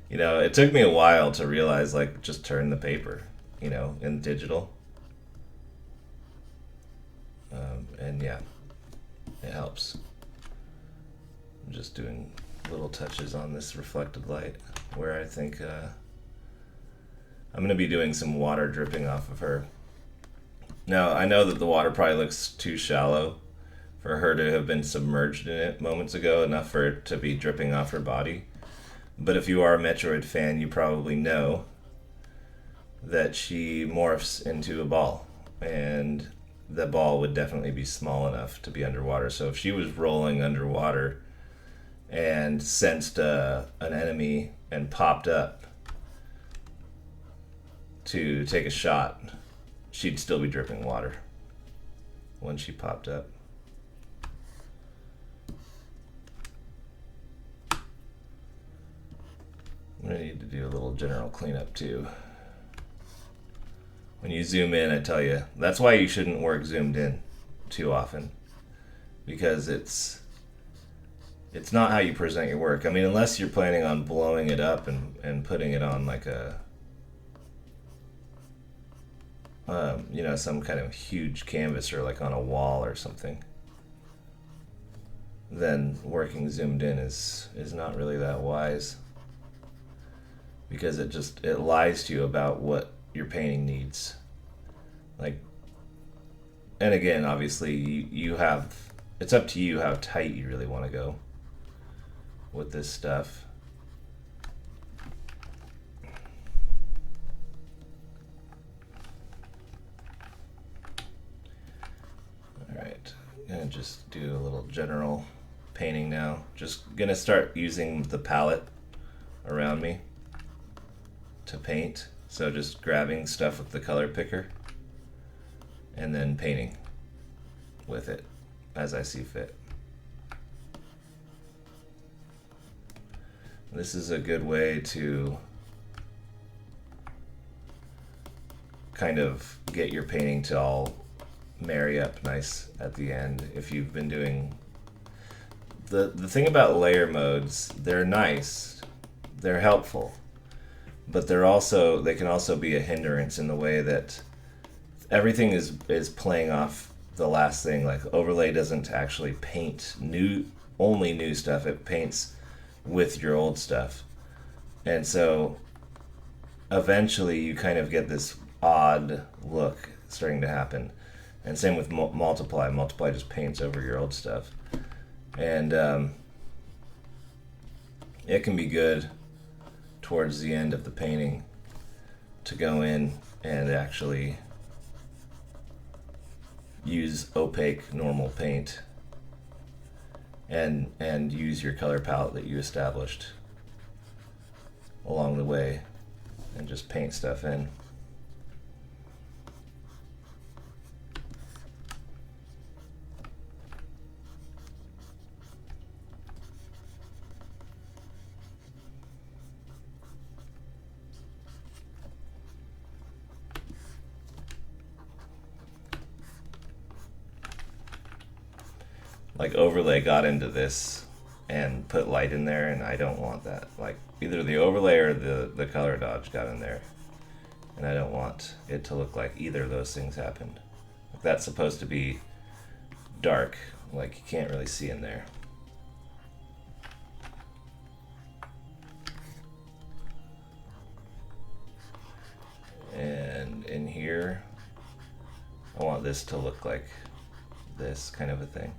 it took me a while to realize like just turn the paper, in digital. And yeah, it helps. I'm just doing little touches on this reflected light where I think I'm going to be doing some water dripping off of her. Now, I know that the water probably looks too shallow for her to have been submerged in it moments ago, enough for it to be dripping off her body. But if you are a Metroid fan, you probably know that she morphs into a ball, and the ball would definitely be small enough to be underwater. So if she was rolling underwater and sensed an enemy and popped up to take a shot, she'd still be dripping water when she popped up. I'm gonna need to do a little general cleanup too. When you zoom in, I tell you, that's why you shouldn't work zoomed in too often, because it's not how you present your work. I mean, unless you're planning on blowing it up and putting it on like a some kind of huge canvas or like on a wall or something, then working zoomed in is not really that wise, because it lies to you about what your painting needs. Like, and again, obviously you have, it's up to you how tight you really want to go with this stuff. Alright, I'm gonna just do a little general painting now. Just gonna start using the palette around me to paint. So just grabbing stuff with the color picker and then painting with it as I see fit. This is a good way to kind of get your painting to all marry up nice at the end. If you've been doing the thing about layer modes, they're nice, they're helpful, but they can also be a hindrance in the way that everything is playing off the last thing. Like, overlay doesn't actually paint only new stuff, it paints with your old stuff. And so eventually you kind of get this odd look starting to happen. And same with multiply. Multiply just paints over your old stuff. And it can be good towards the end of the painting to go in and actually use opaque normal paint and use your color palette that you established along the way and just paint stuff in. Like, overlay got into this and put light in there, and I don't want that. Like, either the overlay or the color dodge got in there, and I don't want it to look like either of those things happened. Like, that's supposed to be dark, like you can't really see in there. And in here, I want this to look like this kind of a thing.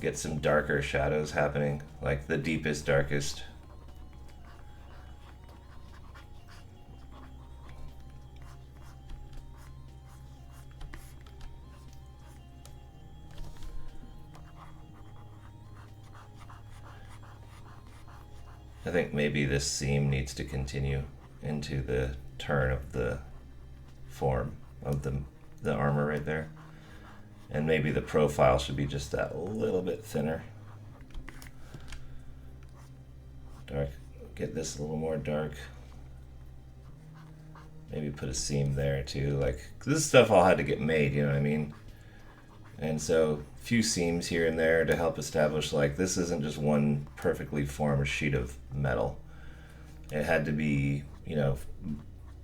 Get some darker shadows happening, like the deepest, darkest. I think maybe this seam needs to continue into the turn of the form of the armor right there. And maybe the profile should be just that little bit thinner. Dark. Get this a little more dark. Maybe put a seam there too. Like, this stuff all had to get made, you know what I mean? And so, a few seams here and there to help establish, like, this isn't just one perfectly formed sheet of metal. It had to be,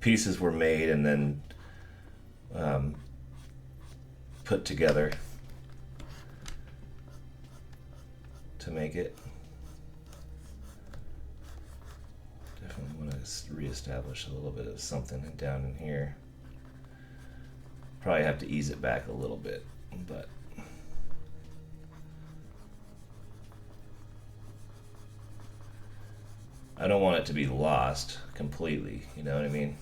pieces were made and then put together to make it. Definitely want to reestablish a little bit of something down in here. Probably have to ease it back a little bit, but I I don't want it to be lost completely, you know what I mean?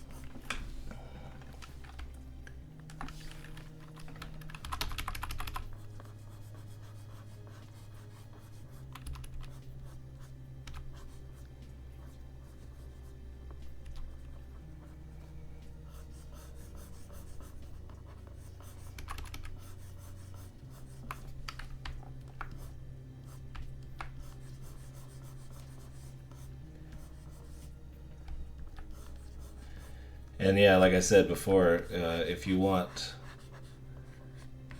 And yeah, like I said before, if you want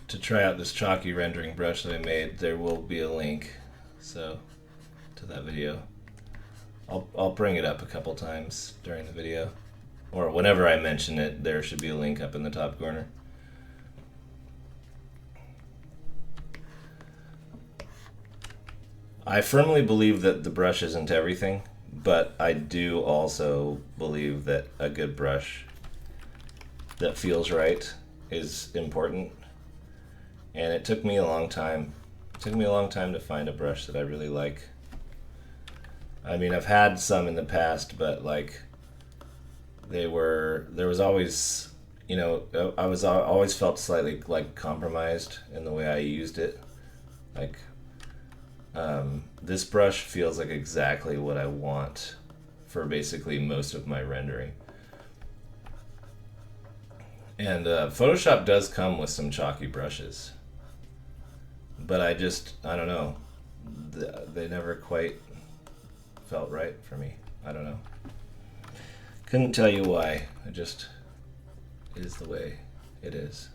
to try out this chalky rendering brush that I made, there will be a link to that video. I'll bring it up a couple times during the video, or whenever I mention it, there should be a link up in the top corner. I firmly believe that the brush isn't everything, but I do also believe that a good brush that feels right is important. And it took me a long time. It took me a long time to find a brush that I really like. I mean, I've had some in the past, but like there was always, you know, I was always felt slightly like compromised in the way I used it. Like this brush feels like exactly what I want for basically most of my rendering. And Photoshop does come with some chalky brushes, but I don't know, they never quite felt right for me. I don't know. Couldn't tell you why. It is the way it is.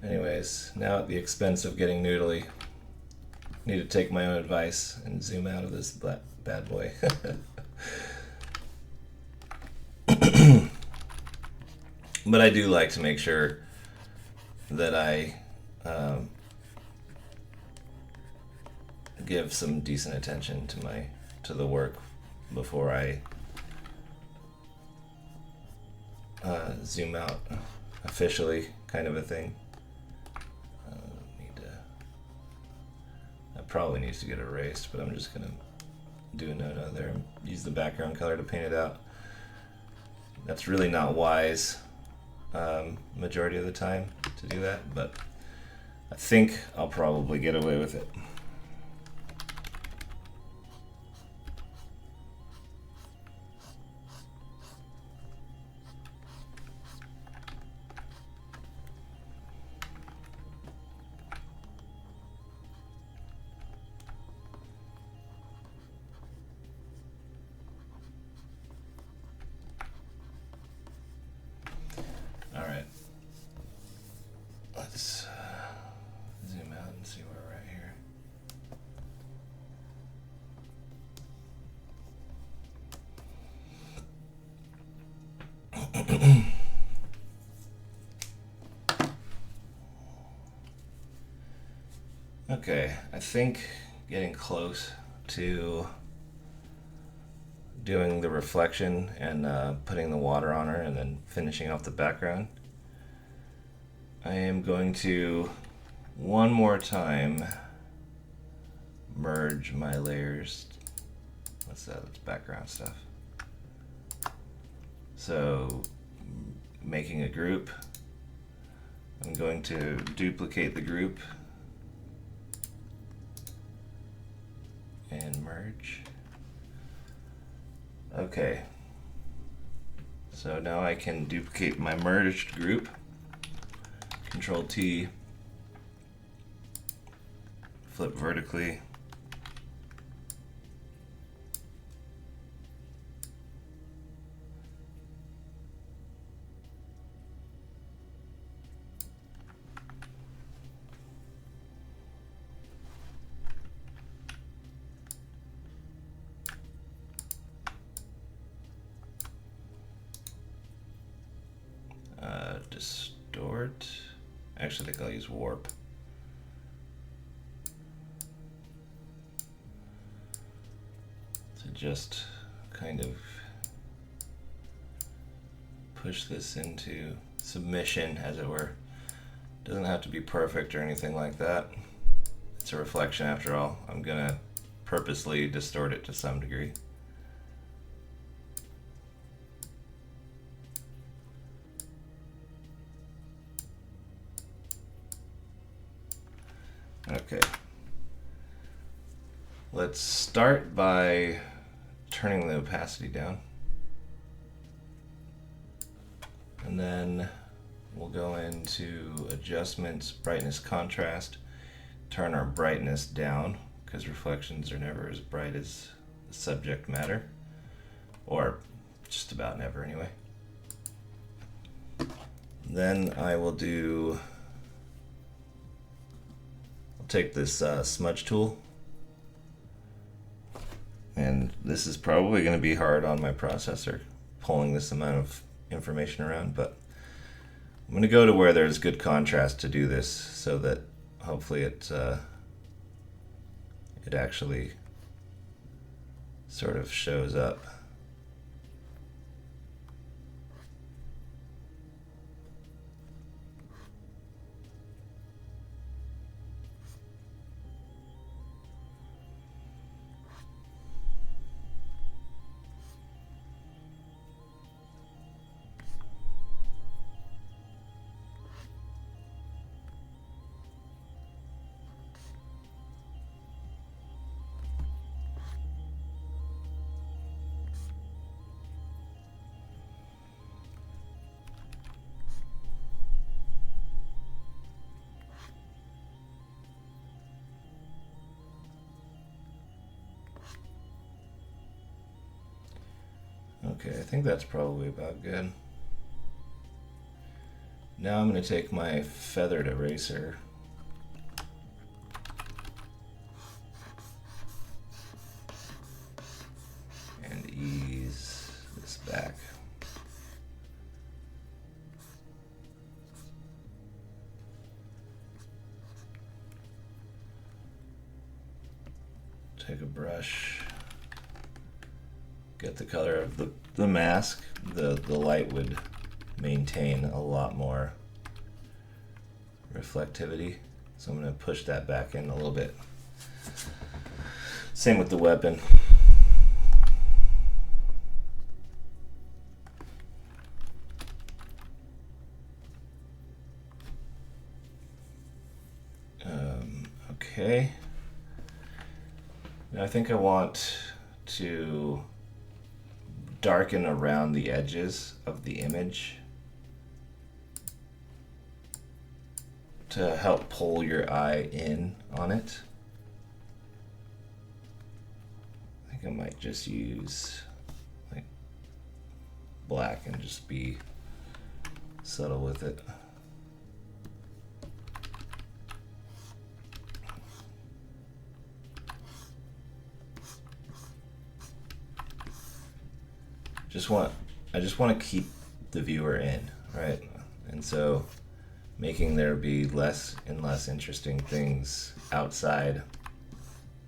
Anyways, now at the expense of getting noodly, need to take my own advice and zoom out of this bad boy. But I do like to make sure that I give some decent attention to the work before I zoom out officially, kind of a thing. That probably needs to get erased, but I'm just gonna do a no-no there. Use the background color to paint it out. That's really not wise majority of the time to do that, but I think I'll probably get away with it. Alright, let's zoom out and see where we're at here. Okay, I think getting close to doing the reflection and putting the water on her and then finishing off the background. I am going to one more time merge my layers. What's that? That's background stuff. So making a group, I'm going to duplicate the group and merge. Okay, so now I can duplicate my merged group. Control T, flip vertically. Distort. Actually, I think I'll use warp. To just kind of push this into submission, as it were. Doesn't have to be perfect or anything like that. It's a reflection after all. I'm gonna purposely distort it to some degree. Okay. Let's start by turning the opacity down. And then we'll go into adjustments, brightness, contrast, turn our brightness down because reflections are never as bright as the subject matter, or just about never anyway. Then I'll take this smudge tool, and this is probably going to be hard on my processor, pulling this amount of information around, but I'm going to go to where there's good contrast to do this so that hopefully it actually sort of shows up. Okay, I think that's probably about good. Now I'm going to take my feathered eraser and ease this back. Take a brush, get the color of the mask. The light would maintain a lot more reflectivity, so I'm going to push that back in a little bit. Same with the weapon. Okay. Now I think I want to darken around the edges of the image to help pull your eye in on it. I think I might just use like black and just be subtle with it. I just want to keep the viewer in, right? And so making there be less and less interesting things outside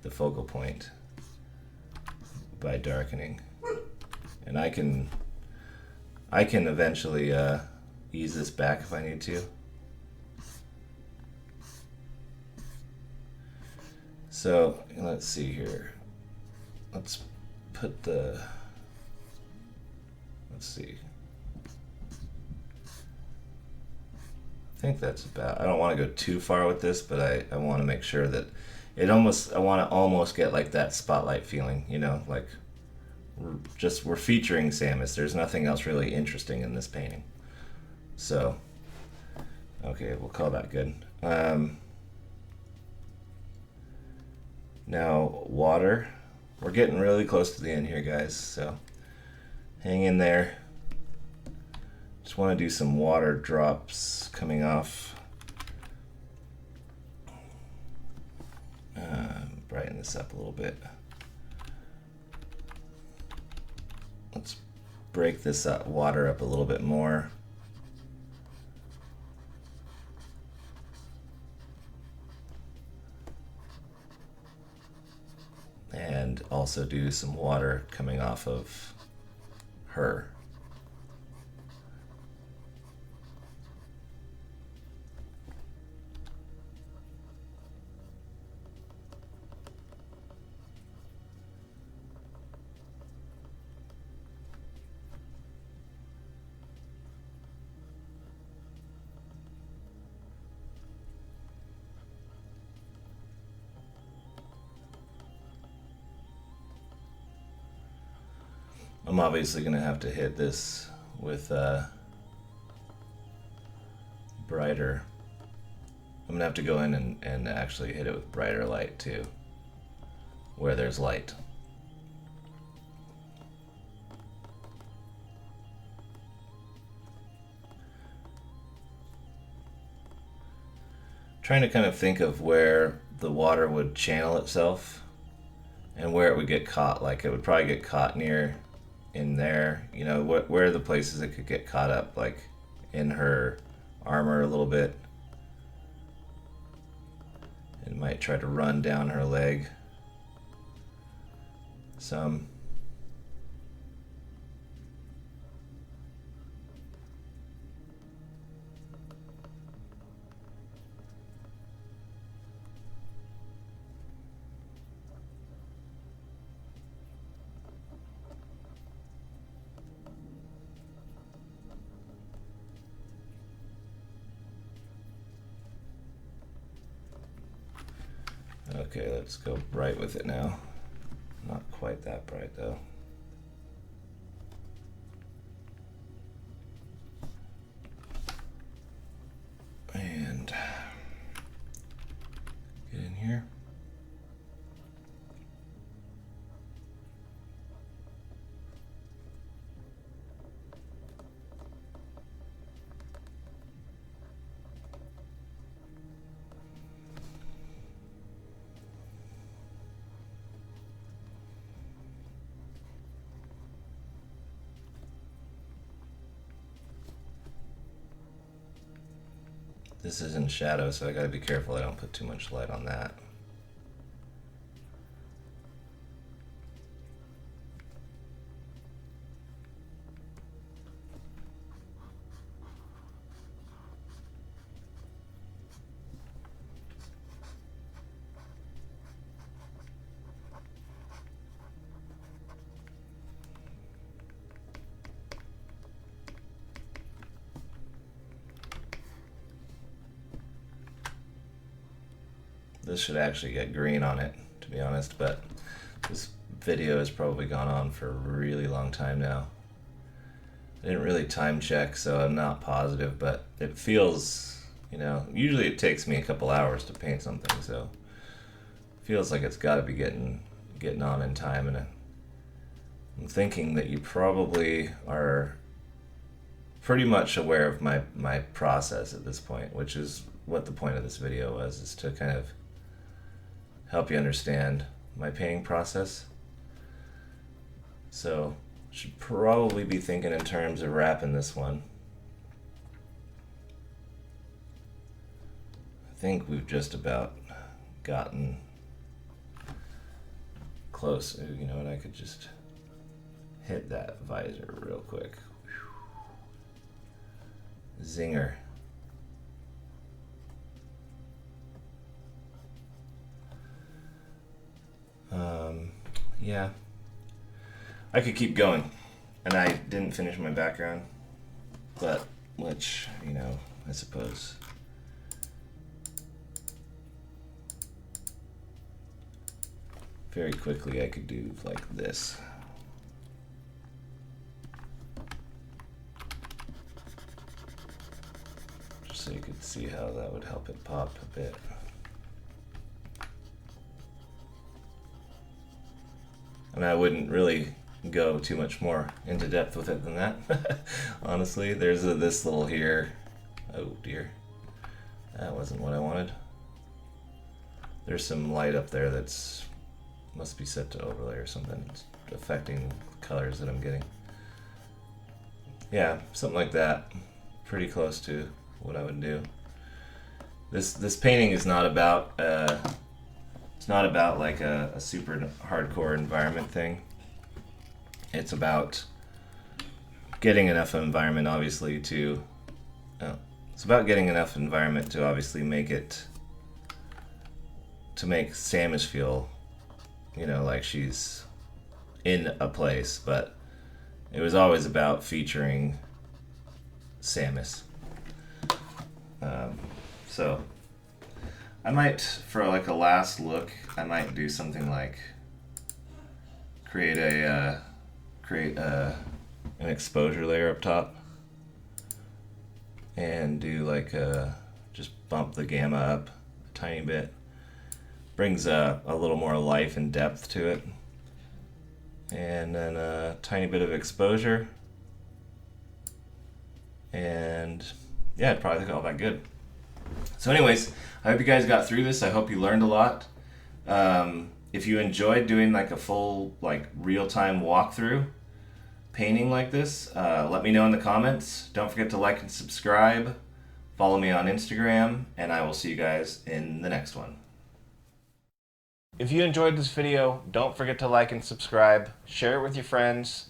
the focal point by darkening. And I can eventually ease this back if I need to. So let's see here. Let's see. I think that's about. I don't want to go too far with this, but I want to make sure that I want to almost get like that spotlight feeling, you know, like we're featuring Samus. There's nothing else really interesting in this painting. So, okay, we'll call that good. Now, water. We're getting really close to the end here, guys, so hang in there. Just want to do some water drops coming off. Brighten this up a little bit. Let's break this water up a little bit more. And also do some water coming off of her. I'm obviously going to have to hit this with brighter. I'm going to have to go in and actually hit it with brighter light too, where there's light. Trying to kind of think of where the water would channel itself and where it would get caught. Like it would probably get caught near in there, you know, where are the places it could get caught up, like in her armor a little bit. It might try to run down her leg some. Okay, let's go bright with it now. Not quite that bright though. And get in here. This is in shadow, so I gotta be careful I don't put too much light on that. This should actually get green on it, to be honest, but this video has probably gone on for a really long time now. I didn't really time check, so I'm not positive, but it feels, you know, usually it takes me a couple hours to paint something, so it feels like it's got to be getting on in time, and I'm thinking that you probably are pretty much aware of my process at this point, which is what the point of this video was, is to kind of help you understand my painting process. So should probably be thinking in terms of wrapping this one. I think we've just about gotten close. You know what, I could just hit that visor real quick. Zinger. Yeah, I could keep going, and I didn't finish my background, but which, you know, I suppose very quickly I could do like this. Just so you could see how that would help it pop a bit. And I wouldn't really go too much more into depth with it than that. Honestly, there's this little here. Oh dear, that wasn't what I wanted. There's some light up there that's must be set to overlay or something. It's affecting the colors that I'm getting. Yeah, something like that. Pretty close to what I would do. This painting is not about it's not about like a super hardcore environment thing. It's about getting enough environment, obviously, to it's about getting enough environment to obviously make Samus feel, you know, like she's in a place, but it was always about featuring Samus. So I might, for like a last look, I might do something like create create an exposure layer up top and do like just bump the gamma up a tiny bit. Brings a little more life and depth to it. And then a tiny bit of exposure. And yeah, I'd probably look all that good. So anyways, I hope you guys got through this. I hope you learned a lot. If you enjoyed doing like a full like real-time walkthrough painting like this, let me know in the comments. Don't forget to like and subscribe. Follow me on Instagram, and I will see you guys in the next one. If you enjoyed this video, don't forget to like and subscribe, share it with your friends,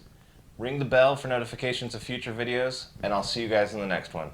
ring the bell for notifications of future videos, and I'll see you guys in the next one.